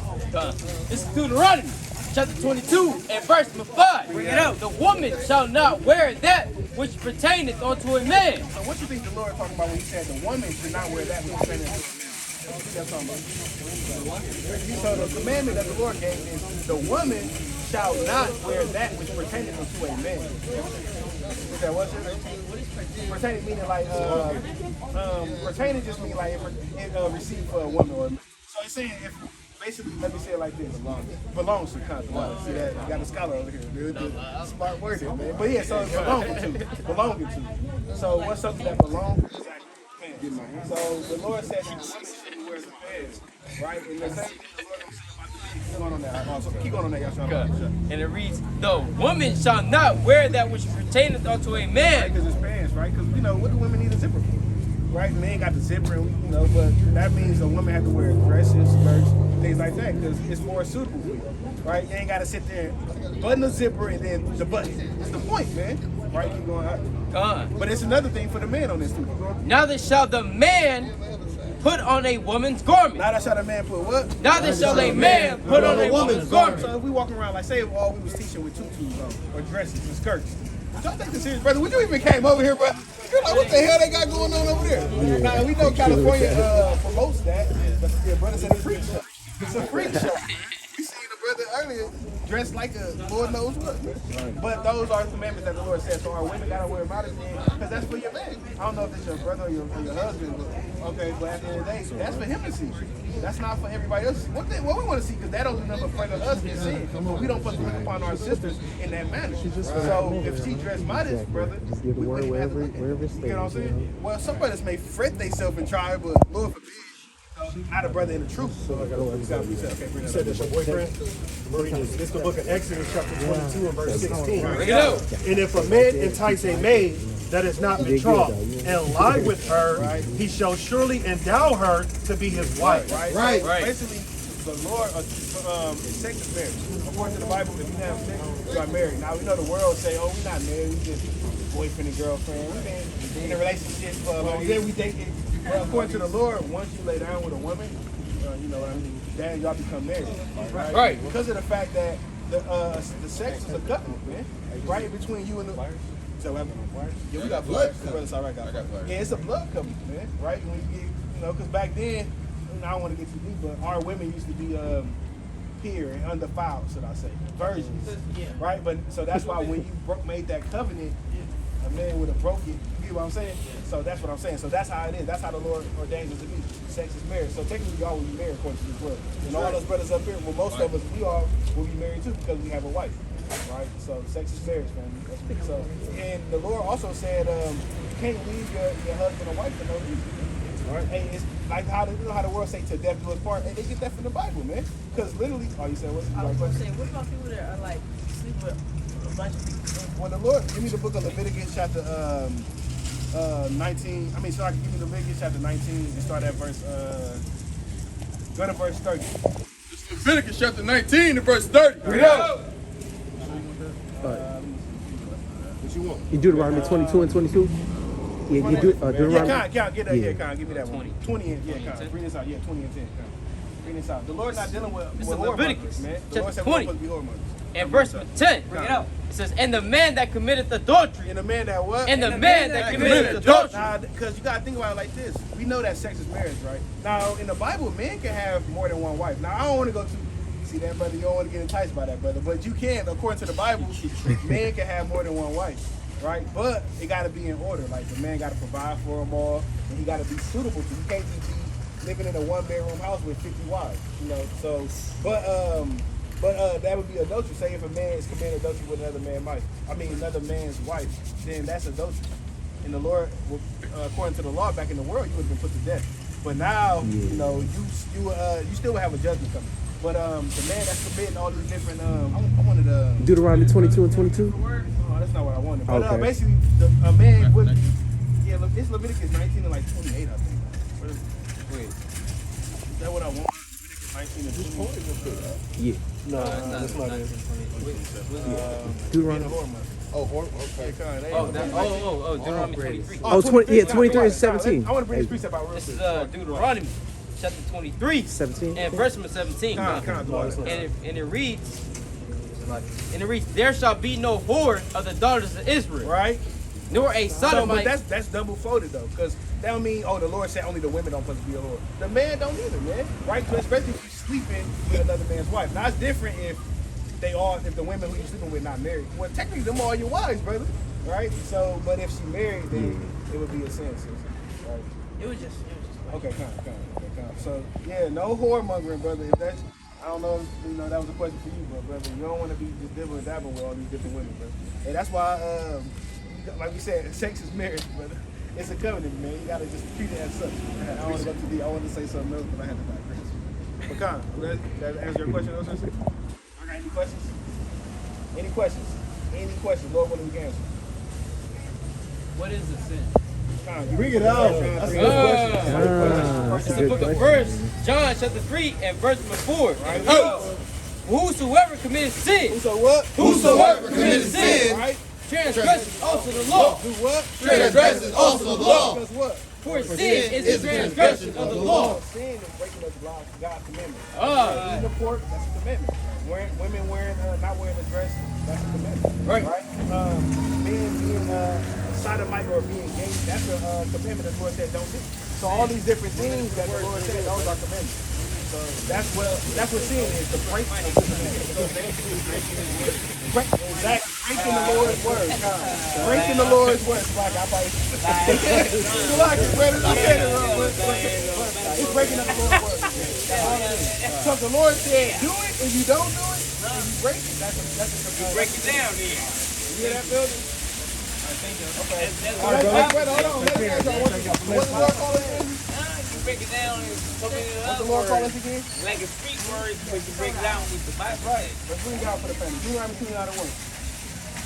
This is Deuteronomy, chapter 22, and verse 5. Bring it out. The woman shall not wear that which pertaineth unto a man. So what you think the Lord talking about when he said the woman should not wear that which pertaineth unto a man? What that's talking about? So the commandment that the Lord gave is the woman shall not wear that which pertaineth unto a man. Is that what pertaining meaning like pertaining just mean like it received for a woman or so it's saying if basically let me say it like this belongs to content. See that? You got a scholar over here. Dude, smart word here, man. But yeah, so it's belonging to. So what's something that belongs to? Exactly. So the Lord said that the woman shouldn't wear the pants, right? And the same thing the Lord don't say about the men. Keep going on that. So keep going on that, y'all. And it reads, the woman shall not wear that which pertaineth unto a man. Because it's pants, right? Because, what do women need a zipper for? Right? Men got the zipper, and but that means a woman has to wear dresses, skirts, things like that, because it's more suitable for you, right? You ain't got to sit there and button the zipper and then the button. It's the point, man. Right? Keep going out. But it's another thing for the man on this, too. Neither shall the man put on a woman's garment. Neither shall a man put what? Neither shall a man put on a woman's garment. So if we walking around, like, say if all we was teaching with tutus on, or dresses and skirts, y'all take this serious, brother? Would you even came over here, bro? You're like, what the hell they got going on over there? Now, we know California promotes that, but yeah, brother said a freak show. It's a freak show. We seen the brother earlier dress like a Lord knows what. But those are commandments that the Lord said. So our women gotta wear modest because that's for your man. I don't know if it's your brother or your husband, but okay. But at the end of the day, that's for him to see. That's not for everybody else. What we want to see, because that don't do nothing but bring us in sin. We don't put the look upon our sisters in that manner. So if she dressed modest, brother, we wouldn't even have to look at it. You know what I'm saying? Well, some brothers may fret themselves and try, but Lord forbid. Not a brother in the truth. So You said that's your boyfriend? This is the book of Exodus, chapter 22 and verse 16. And if a man entice a maid that is not betrothed and lie with her, he shall surely endow her to be his wife. Right. Basically, the Lord, sex is marriage. According to the Bible, if you have sex, you are married. Now, we know the world say, oh, we're not married, we just boyfriend and girlfriend. We've been in a relationship for a long time. We dated. Well, according to the Lord, once you lay down with a woman, you know what I mean, then y'all become married. Right. Because of the fact that the sex is a covenant, man. Right between you and the. So, yeah, we got blood. Yeah, it's a blood covenant, man. Right? When you get, you know, because back then, I don't want to get too deep, but our women used to be pure and undefiled, should I say, virgins. Right? But so that's why when you made that covenant, a man would have broke it. You get what I'm saying? So that's what I'm saying. So that's how it is. That's how the Lord ordains us to be. Sex is marriage. So technically, y'all will be married according to this word. And all those brothers up here, well, most of us, we all will be married too because we have a wife. Right? So sex is marriage, family. So, and the Lord also said, you can't leave your husband or wife for no reason. Right. Hey, it's like how the world say to death do us part. Hey, they get that from the Bible, man. Because literally, you said what's I was going to say, what about people that are like sleep with a bunch of people? Well, the Lord, give me the book of Leviticus chapter 19. Give me Leviticus chapter 19 and start at verse. Go to verse 30. It's Leviticus chapter 19 to verse 30. Read out. What you want? You Deuteronomy 22 and 22? Yeah, you do Deuteronomy. Give me that one. 20 and bring this out. 20 and 10. Bring this out. The Lord's not dealing with Leviticus, man. The Lord said we're supposed to be whoremongers. And verse 10, bring it out. It says, and the man that committeth adultery. And the man that what? And the man that committed adultery. Now, because you got to think about it like this. We know that sex is marriage, right? Now, in the Bible, men can have more than one wife. Now, I don't want to go to, see that, brother, you don't want to get enticed by that, brother. But you can, according to the Bible, men can have more than one wife, right? But it got to be in order. Like, the man got to provide for them all, and he got to be suitable to. You can't just be living in a one-bedroom house with 50 wives, you know? So, but that would be adultery. Say if a man is committing adultery with another man's wife, then that's adultery. And the Lord, according to the law back in the world, you would have been put to death. But now, you know, you still would have a judgment coming. But the man that's committing all these different, I wanted Deuteronomy 22 and 22? Oh, that's not what I wanted. But Okay. basically, a man would, it's Leviticus 19 and like 28, I think. Wait, is that what I want? 19 and 28. Yeah. No, that's not it. Deuteronomy. Okay. Deuteronomy 23. Oh, 23 and 17. I want to bring this precept out real quick. This is Deuteronomy chapter 23. 17. And verse number 17. And it reads, there shall be no whore of the daughters of Israel. Right? Nor a sodomite. But that's double folded though, because that don't mean the Lord said only the women don't supposed to be a whore. The man don't either, man. Right? Especially if you're sleeping with another man's wife. Now it's different if the women who you're sleeping with not married. Well, technically them all your wives, brother. Right? So, but if she married, then it would be a sin, sis. Right? It was just. Okay, come. So yeah, no whoremongering, brother. If that's, I don't know, that was a question for you, brother. You don't want to be just dibbling and dabbling with all these different women, brother. And that's why, like we said, sex is marriage, brother. It's a covenant, man. You gotta just treat it as such. I don't want to go too deep. I wanted to say something else, but I had to digress. But Con, that answer your question, though, sister? I got any questions? Any questions? Lord, what do we answer? What is a sin? Bring it out. That's a good question. It's the book of John chapter 3 and verse number 4. Right. Whosoever commits sin. Whosoever committed sin, Right? Transgresses also the law. Do what? transgresses also the law. Because what? For sin is the transgression of the law. Sin is breaking up God's commandment. Ah. Eating pork, that's a commandment. Women not wearing a dress, that's a commandment. Right. Being sodomite or being gay, that's a commandment that the Lord said don't do. So all these different things that the Lord said, those are commandments. So that's what sin is, the breaking of the breaking the Lord's word. Breaking the Lord's word. Like I probably like it, brother. I said it wrong. It's breaking up the Lord's word. So if the Lord said do it and you don't do it, and you break it, that's a Break it down then. You hear that, building? Okay. That's All right, hold on. Let me ask y'all one thing. What's the Lord call us again? you break it down in so many What's the other Lord call words. us again? Like a street word, but you break it down with the Bible. Right. Let's bring y'all for the family. Deuteronomy 29:1.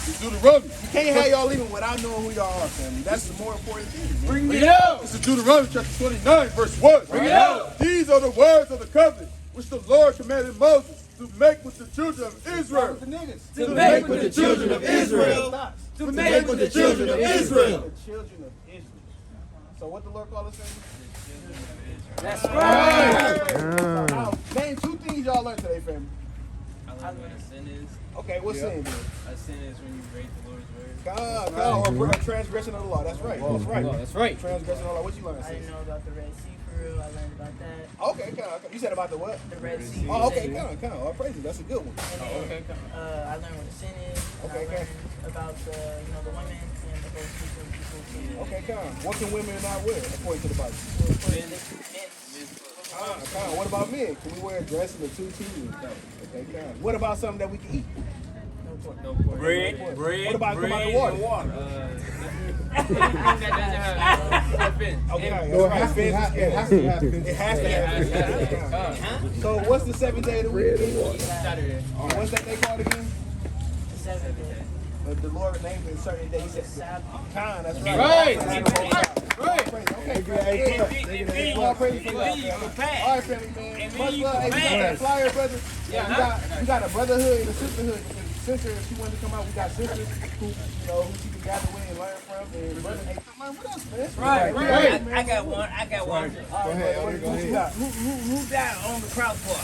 It's Deuteronomy. You can't have y'all leaving without knowing who y'all are, family. That's the more important thing. Bring it out. This is Deuteronomy chapter 29, verse 1. Bring it out. These are the words of the covenant which the Lord commanded Moses to make with the children of Israel. With the niggas. To make with the children of Israel. To make with the children of Israel. The children of Israel. So what the Lord called us saying? That's right. Now, name two things y'all learned today, family. I learned what a sin is. Okay, what's sin then? A sin is when you break the Lord's word. Or a transgression of the law. That's right. That's right. That's right. Transgression of the law. What you learned? I didn't know about the Red Sea for real. I learned about that. Okay, you said about the what? The Red Sea. Oh, okay, kind of. All praises. That's a good one. And then, I learned what a sin is. And Okay, I learned about the women and the whole speaking of people too. Okay, what can women not wear according to the Bible? What about men? Can we wear a dress and a tutu? Okay, what about something that we can eat? Bread. What about the water? It has to have. So what's the 7th day of the week? Saturday. What's that day called again? The 7th day. The Lord named it a certain day. He said Sabbath. That's Right. Okay. All praise for that. All right, family, man. Much love. Hey, we got that flyer, brother. We got a brotherhood and a sisterhood. Sister, if she wanted to come out, we got sisters who she can gather with and learn from. And brother, hey, come on with us, man. Right. I got one. All right, what you got? Who died on the cross for?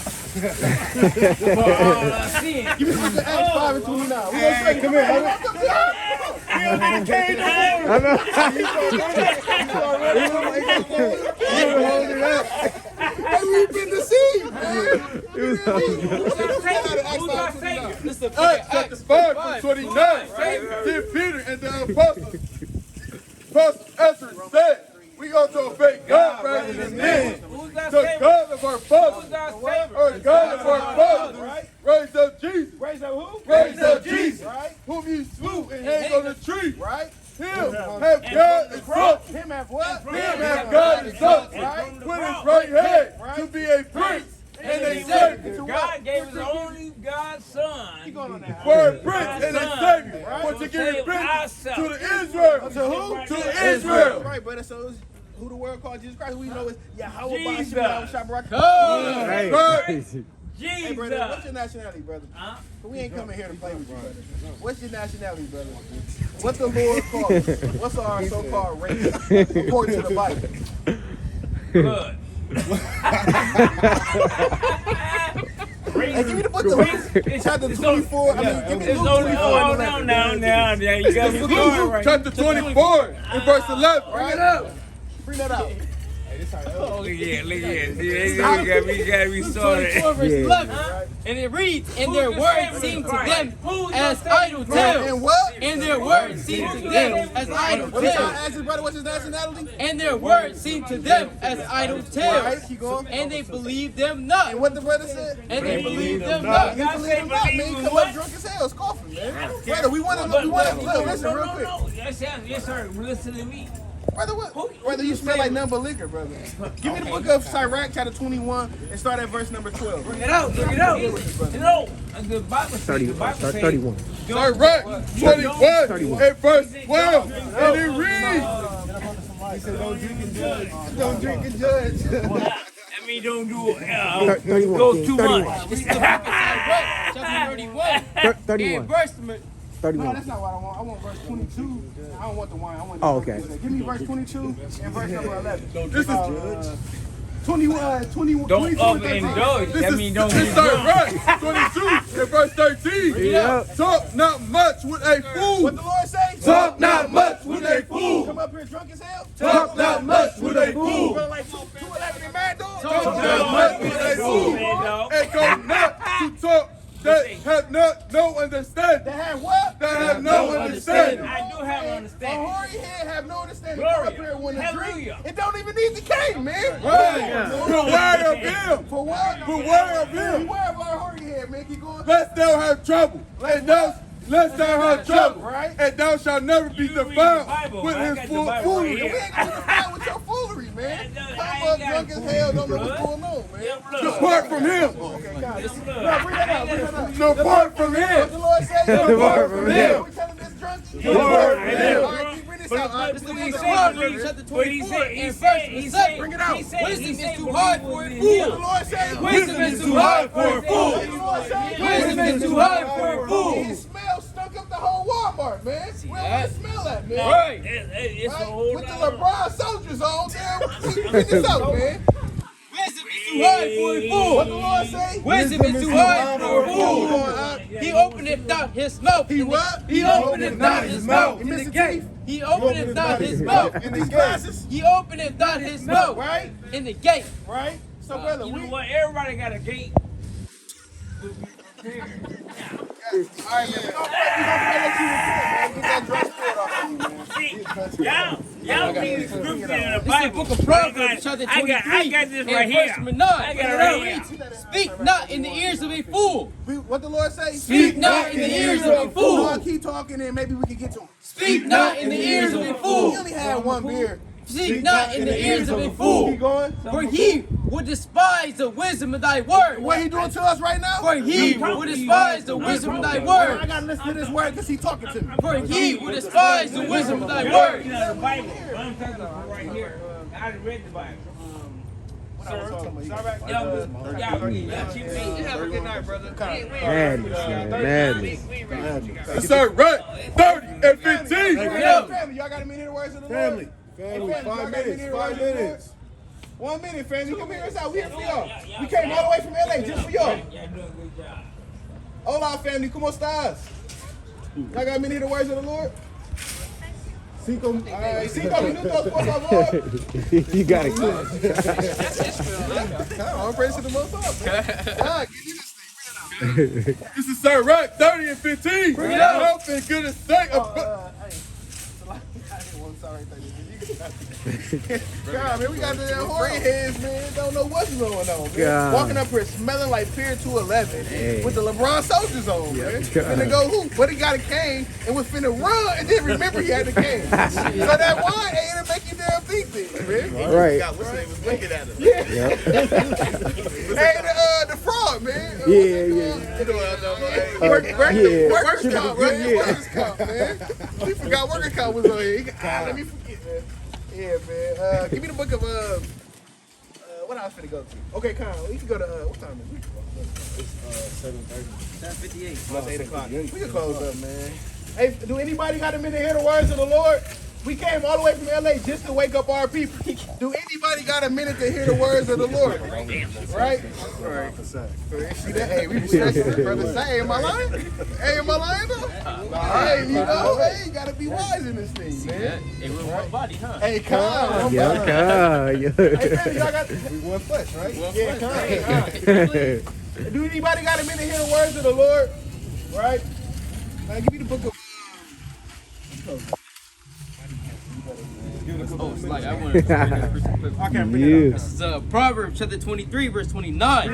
Sin. Give me the Acts 5 and 29. We gonna say, come here, brother. We've been deceived, man. Who's our Savior? This is Acts chapter 5, verse 29. Then Peter and the apostles answered and said, we ought to obey God rather than men. Who's our The Savior? God of our fathers, Who's our Savior? or God of our fathers, raised up Jesus. Raise up who? Raised up Jesus, Right? whom you slew and hanged on the tree. Right? Him have God exalted. Him have what? Him have God exalted Right? with his right hand to be a prince and a savior. God gave his only God's son. Keep going on that. For a prince and a savior. For to give repentance to the Israel. To who? To Israel. Right, brother. So it's who the world called Jesus Christ? We know it's Yahweh. Jesus. Right. Hey, brother, what's your nationality, brother? We ain't coming here to play with you, brother. What's your nationality, brother? What the Lord called us? What's our so-called race according to the Bible? Good. Hey, give me the book, chapter 24. I mean, give me It's Luke only 24. now. You got me going Luke right. chapter 24 and verse 11. Bring it up. Bring that out. Oh, yeah, look at it. You got me started. 24 verse 11. And it reads, and their words seem to them as idle tales. And what? And their words seem to them as idle What is tales. ask his brother, what's his nationality? And their words seem to them as idle Right, tales. keep going. And they believe them not. And what the brother said? And they believe them not. You believe him not, man. He come up drunk as hell, scoffing, man. Brother, we want to listen real quick. Yes, sir. Listen to me. Brother, you smell like nothing but liquor, brother. Give me the book of Sirach, chapter 21, and start at verse number 12. Bring it out. The Bible says, 31. Sirach 21 and verse 12. And it reads, He said, don't drink and judge. Don't drink and judge. I mean, don't do 31. go too much. This is the book of Sirach, chapter 31. 31. And verse number. No, 31. that's not what I want. I want verse 22. I don't want the wine. I want Oh, okay. Give me verse 22 and verse number 11. this is 21, 21, Don't 22 and 13. overindulge. This That is means don't this Sirach 22 and verse 13. Yeah. Talk not much with a fool. What the Lord say? Talk not much with a fool. Come up here drunk as hell? Talk not much with a fool. Like 211 and mad dog? Talk not much with a fool. It don't even need the cane, man. Right. Beware of him. For what? Beware of him. Beware of our hoary head, man. Keep going. Lest thou have trouble. Lest thou have trouble. Right. And thou shalt never be defiled with his foolery. We ain't gonna defile with your foolery, man. Come up drunk as hell, don't know what's going on, man. Depart from him. Okay, guys. No, bring that out, bring that out. Depart from him. What the Lord say? Depart from him. We telling this drunk? Depart from him. All right, keep reading this out. This is the book of Proverbs, chapter 24, and verse 7. Bring it out. Wisdom is too hard for a What the fool. Lord say? Wisdom is too hard for a fool. What the Lord say? Wisdom is too hard for a fool. His smell stunk up the whole Walmart, man. Where does it smell at, man? Right. It's a Right? whole With the lot. LeBron soldiers on there. Bring this out, man. Wisdom is too hard for a What the fool. Lord say? Wisdom is too hard for a Keep fool. going up. He openeth not his mouth. He what? He openeth not his mouth. In the gate. He openeth not his mouth. In these glasses. He openeth not his mouth. Right? In the gate. Right? So, brother, You know we. what? Everybody got a gate. All right, man. We gonna let you repent, man. Get that dress code off of you, man. Y'all read the scripture in the This is the Bible. book of Proverbs, chapter 23, I got this right and here. verse number 9. I got it right here. Speak not in the ears of a fool. What the Lord say? Speak not in the ears of a fool. Lord, keep talking and maybe we can get to him. Speak not in the ears of a He fool. only had one beer. Speak not in the ears of a Keep fool. going. For he would despise the wisdom of thy word. What he doing to us right now? For he would despise the wisdom of thy I word. gotta listen to this word because he talking to me. For he would despise the wisdom of thy word. You know the Bible. I'm talking about right here. I read the Bible. Madness. Yes, sir. Right. 30 and 15. Family, y'all got a minute of words of the Lord? Family. Family. 5 minutes. 5 minutes. 1 minute, family. Come hear us out. We here for y'all. We came all the way from LA just for y'all. Hola, family. ¿Cómo estás? Y'all got a minute of words of the Lord? 5 minutos, por favor. You got it. I'm praising to the Most High. God, give me this thing. Bring it out. This is Sir Right. 30 and 15. Bring it out. Health and good estate. God, man, we got the hoary heads, man. Don't know what's going on, man. God. Walking up here smelling like Pier 211 Hey. with the LeBron soldiers on, man. God. Finna go hoop, but he got a cane and was finna run and didn't remember he had the cane. So that wine ain't to make you damn think things, man. Right. What's his name was looking at him. Yep. Hey, the fraud, man. Workers' comp, right? Yeah. Workers' comp, man. We forgot workers' comp was on here. Let me forget, man. Yeah, man. Give me the book of what I was finna go to. Okay, Kyle, we can go to what time is it? It's 7:30. 7:58. It's 8 o'clock. We can close up, man. Hey, do anybody got a minute to hear the words of the Lord? We came all the way from LA just to wake up our people. Do anybody got a minute to hear the words of the Lord? Right? See that? Hey, we respect brother. Say, am I lying? Hey, am I lying though? Hey, you know, hey, you gotta be wise in this thing, man. Hey, we're one body, huh? Hey, Kyle. Yeah. Hey, man, y'all got we one flesh, right? Yeah, Kyle. Do anybody got a minute to hear the words of the Lord? Right? Now give me the book of. Oh, it's like I want to I can't bring it up. This is Proverbs chapter 23, verse 29.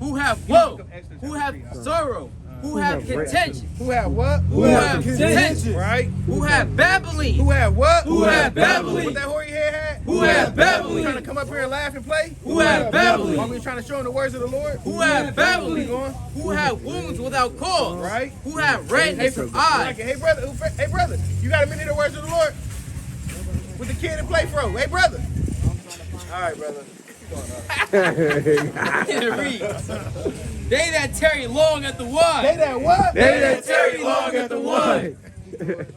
Who have woe, who have sorrow, who have contention, Who have what? who have contention, Right? who have babbling, Who have what? who have babbling, What that hoary head had? who have Trying to babbling, come up here and laugh and play? who have While babbling, we trying to show them the words of the Lord? who have babbling, who have wounds without cause, Right? who have redness of eyes. Hey brother, you got a minute of words of the Lord? With the kid in play fro. Hey brother. All right, brother. It reads, they that tarry long at the wine, Say that what? they that tarry long at the wine,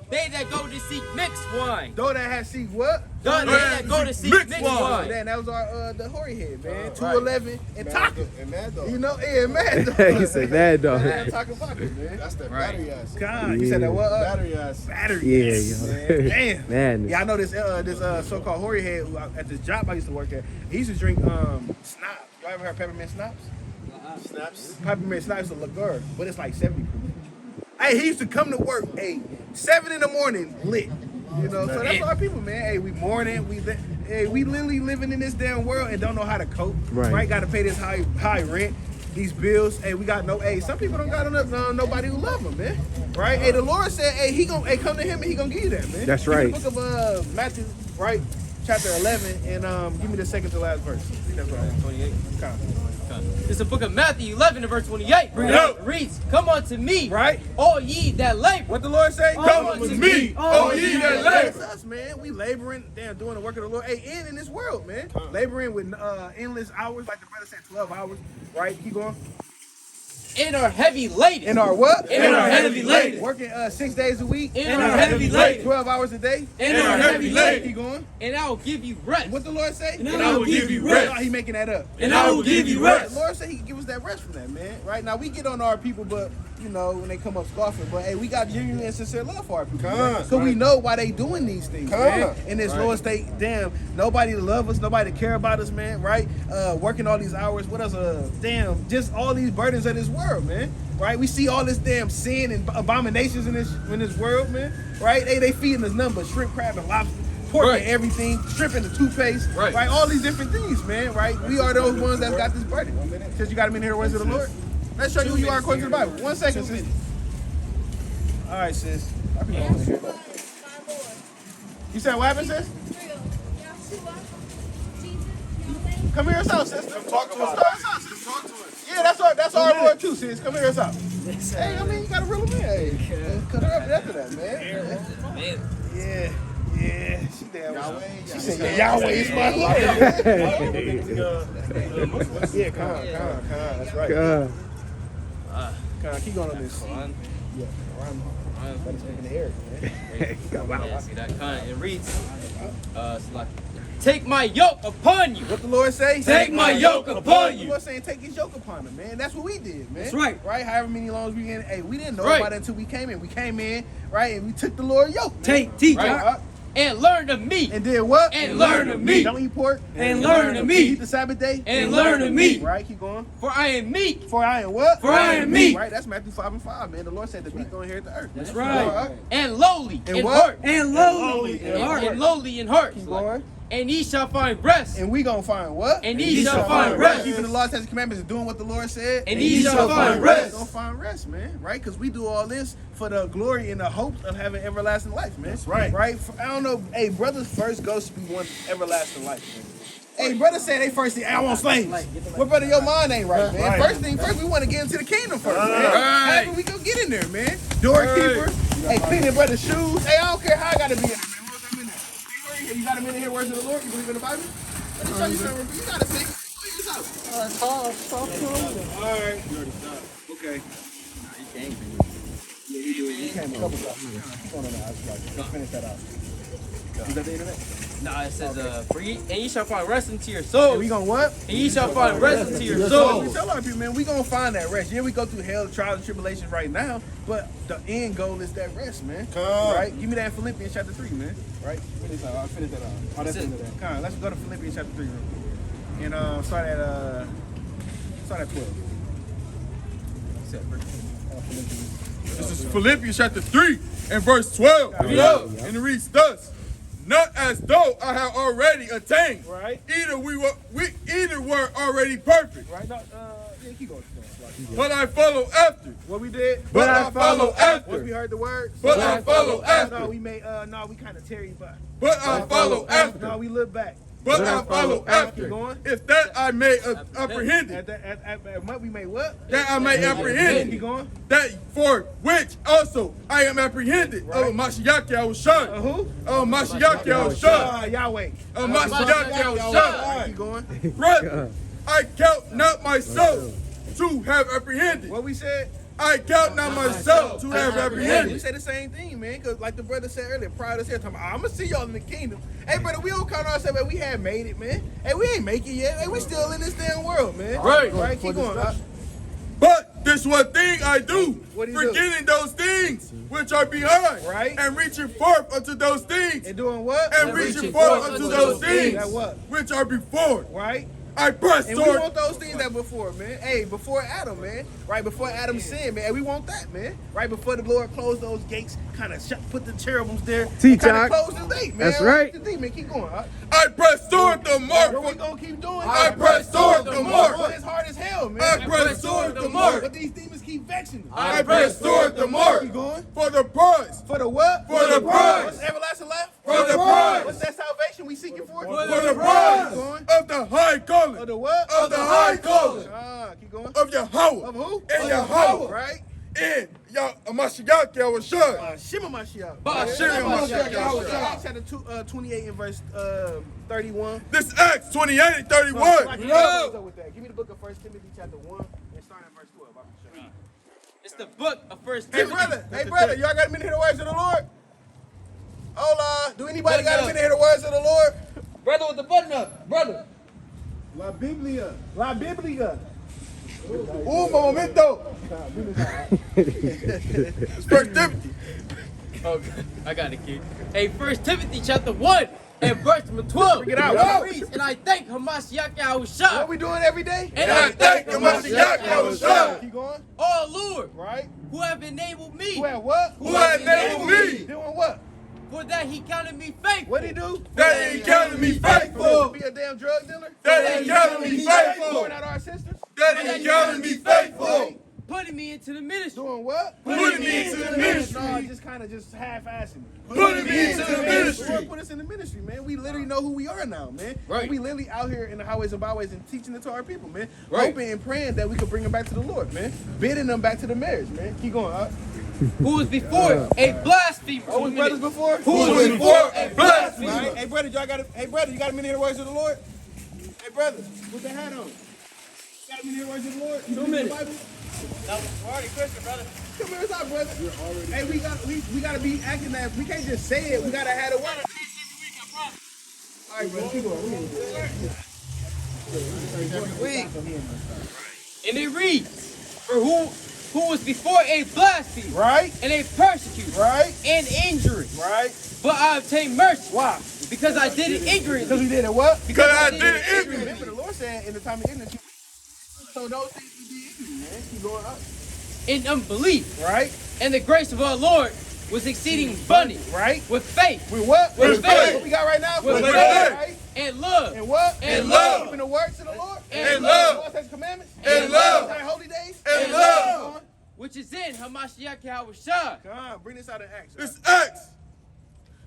they that go to seek mixed wine, Though that has seek what? they that go to seek mixed wine. Man, that was our the hoary head, man. 211 and Taka. And Mad Dog. You know, yeah, man. He said Mad Dog. Taka pocket, man. That's that Right. battery ass. God, you said that what? Battery ass. Battery. Yeah, Man, yo. damn. Man. Yeah, I know this so-called hoary head who, at this job I used to work at. He used to drink schnapps. Y'all ever heard peppermint schnapps? Snaps. Peppermint schnapps is a liqueur, but it's like 70 proof. Hey, he used to come to work, 7 in the morning, lit. You know, so that's our people, man. Hey, we mourning, we lit. Hey, we literally living in this damn world and don't know how to cope. Right? Got to pay this high rent, these bills. Hey, we got no. Hey, some people don't got nobody who love them, man. Right? Hey, the Lord said, hey, come to Him and He gonna give you that, man. That's right. Give me the book of Matthew, right? Chapter 11, and give me the second to last verse. I think that's right. 28. Come. It's the book of Matthew 11 and verse 28. Bring it up. It reads, "Come unto me, right? All ye that labor." What the Lord say? Come unto me, all ye that labor. That's us, man. We laboring, damn, doing the work of the Lord. Hey, and in this world, man, laboring with endless hours, like the brother said, 12 hours. Right? Keep going. In our heavy laden. In our what? In our heavy laden. Working 6 days a week. In our heavy laden. 12 hours a day. In our heavy laden. Keep going. And I will give you rest. What the Lord say? And I will give you rest. He making that up. And I will give you rest. The Lord said He can give us that rest from that, man. Right now we get on our people, but you know when they come up scoffing. But hey, we got genuine and sincere love for our people, so we know why they doing these things, man. In this lower state, damn, nobody to love us, nobody to care about us, man. Right? Working all these hours. What else? Damn, just all these burdens of this world, man. Right? We see all this damn sin and abominations in this world, man. Right? They feeding us nothing but shrimp, crab, and lobster, pork and everything, shrimp and the toothpaste, right? All these different things, man. Right? We are those ones that got this burden. Since you got them in here, the words of the Lord. Let's show you who you are according to the Bible. 1 second, sis. All right, sis. You said what happened, sis? Come here, us out, sis. Talk to us. Talk to us. Yeah, that's our Lord too, sis. Come here, us out. Hey, I mean, you gotta reel him in. Hey, cut her up after that, man. Yeah. She damn. Yahweh. She said, Yahweh is my Lord. Yeah, come on. That's right. Come on, keep going on this. Yeah, better speak in the air, man. See that kind. It reads, it's like, "Take my yoke upon you." What the Lord say? Take my yoke upon you. The Lord saying, take His yoke upon him, man. That's what we did, man. That's right. Right? However many loans we in. Hey, we didn't know about it until we came in. We came in, right, and we took the Lord's yoke, man. Teach, right? And learn of me. And did what? And learn of me. Don't eat pork. And learn of me. Eat the Sabbath day. And learn of me. Right, keep going. For I am meek. For I am what? For I am meek. Right, that's Matthew 5:5, man. The Lord said the meek gonna inherit the earth. That's right. And lowly in what? heart. And lowly in heart. And lowly in heart. Keep going. And ye shall find rest. And we gonna find what? And ye shall find rest. Keeping the law, statutes, and commandments, and doing what the Lord said. And ye shall find rest. We gonna find rest, man. Right? Because we do all this for the glory and the hopes of having everlasting life, man. That's right. Right? I don't know. Hey, brothers first goes to be one everlasting life, man. Hey, brother said they first say, I want slaves. Well, brother, your mind ain't right, man. First thing first, we want to get into the kingdom first, man. However we go get in there, man. Doorkeeper. Hey, cleaning brother's shoes. Hey, I don't care how I gotta be in there, man. You got a minute here, words of the Lord? You believe in the Bible? Let me show you something. You got a thing. Clean this out. All right. You already stopped. Okay. He came. Yeah, he did. He came a couple times. Keep going on that. Let's finish that out. Is that the internet? Nah, it says, for ye, and ye shall find rest into your souls. And we gonna what? And ye shall find rest into your souls. We tell our people, man, we gonna find that rest. Yeah, we go through hell, trials, and tribulations right now, but the end goal is that rest, man. Right? Give me that in Philippians chapter 3, man. Right? Finish that out. I'll finish that out. Oh, that's it. Come on, let's go to Philippians chapter 3 real quick. And start at 12. This is Philippians chapter 3 and verse 12. And it reads thus: not as though I had already attained. Right. Either were already perfect. Right. No, yeah, keep going. But I follow after. What we did? But I follow after. What we heard the word? But I follow after. No, we made. No, we kind of tarried by. But I follow after. No, we look back. But I follow after. If that I may apprehend it. At what we made what? That I may apprehend Keep going. That for which also I am apprehended. Of Mashiach Yahushua. Who? Of Mashiach Yahushua. Yahweh. Of Mashiach Yahushua. Keep going. Brethren, I count not myself to have apprehended. What we said? I count not myself to have We apprehended. say the same thing, man. Because like the brother said earlier, prior to saying, I'm gonna see y'all in the kingdom. Hey, brother, we don't count ourselves, but we have made it, man. Hey, we ain't make it yet. Hey, we still in this damn world, man. Right. Keep going. But this one thing I do, What do you do? forgetting those things which are behind, Right. and reaching forth unto those things, And doing what? and reaching forth unto those things That what? which are before. Right. I press And we toward. want those things that before, man. Hey, before Adam, man. Right before Adam sinned, man. We want that, man. Right before the Lord closed those gates, kind of put the cherubims there. Teach, Kind Doc. of closed the gate, man. That's right. The thing, man. Keep going. Huh? I press toward the mark. What we gonna keep doing? I press toward the mark. But it's hard as hell, man. I press toward the mark. But these demons keep vexing me. I press toward the mark. Keep going. For the prize. For the what? For the prize. What's everlasting life? For the prize. What's that salvation we seeking for? For the prize. Keep going. Of the high calling. Of the what? Of the high calling. Keep going. Of Yahweh. Of who? And Yahweh. Right? And Mashiach Yahushua. Shema Mashiach. Shema Mashiach Acts chapter 28 and verse 31. This Acts 28 and 31. Give me the book of 1 Timothy chapter 1 and start at verse 12. I can show you. It's the book of First Hey Timothy. brother, y'all got a minute to hear the words of the Lord? Hola. Do anybody got a minute to hear the words of the Lord? Brother with the button up. Brother. La Biblia. La Biblia. Un momento. First Timothy. Okay, I got it, kid. Hey, First Timothy chapter 1 and verse number 12. Bring it out. It reads, and I thank Hamashiach Yahushua. What we doing every day? And I thank Hamashiach Yahushua. Keep going. Oh Lord, Right? who have enabled me. Who had what? Who had enabled me. Doing what? For that he counted me faithful. What'd he do? That he counted me faithful. Be a damn drug dealer? That he counted me faithful. Pouring out our sisters? That he counted me faithful. Putting me into the ministry. Doing what? Putting me into the ministry. No, just kind of just half-assing it. Putting me into the The ministry. Lord put us in the ministry, man. We literally know who we are now, man. Right. We literally out here in the highways and byways and teaching it to our people, man. Right. Hoping and praying that we could bring them back to the Lord, man. Bidding them back to the marriage, man. Keep going, huh? Who was before a blasphemer. Who was brothers before? Who was before a blasphemer. Right. Hey, brother, you got a minute to hear the words of the Lord? Hey, brother, put that hat on. Got a minute to hear the words of the Lord? 2 minutes. Bible? No, we're already Christian, brother. Come here, what's up, brother? Hey, we gotta be acting that. We can't just say it. We gotta have the word. All right, brother, keep going. And it reads, for who was before a blasphemer. Right, And a persecutor. right, And injury. right. But I obtained mercy. Why? Because I did it ignorantly. Because we did it what? Because I did it ignorantly. Remember, the Lord said in the time of ignorance, so those things we did ignorant, man. Keep going up. In unbelief. Right, And the grace of our Lord was exceeding abundant. right. With faith. With what? With faith. What we got right now? With faith, faith. right? And love. And what? And love. Keeping the words of the Lord. And love. The Lord says commandments. And love. Keeping holy days. And love. Which is in Hamashiach Yahushua. Come on, bring this out in Acts. This Acts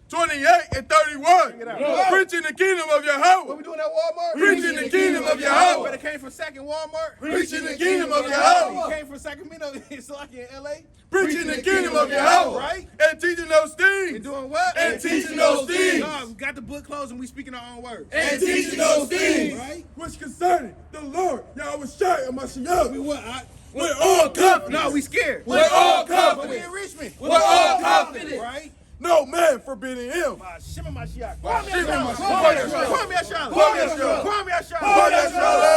28 and 31. it out. Preaching the kingdom of What Yahweh. we doing at Walmart? Preaching the kingdom of But Yahweh. it came from second Walmart. Preaching the kingdom of It Yahweh. came from Sacramento. It's like in L.A. Preaching the kingdom of Yahweh. Right? And teaching those And things. doing what? And teaching those things. No, we got the book closed and we speaking our own words. And teaching those things. Right? Which concerning the Lord Yahushua and Mashiach. We what? We're all confident. No, we scared. We're all But we confident. in Richmond. We're all confident. Right? No man forbidding him. Shema Mashiach. Kwame Shema Ashala. Mashiach. Kwame Ashala. Kwame Ashala. Kwame Ashala. Kwame Ashala.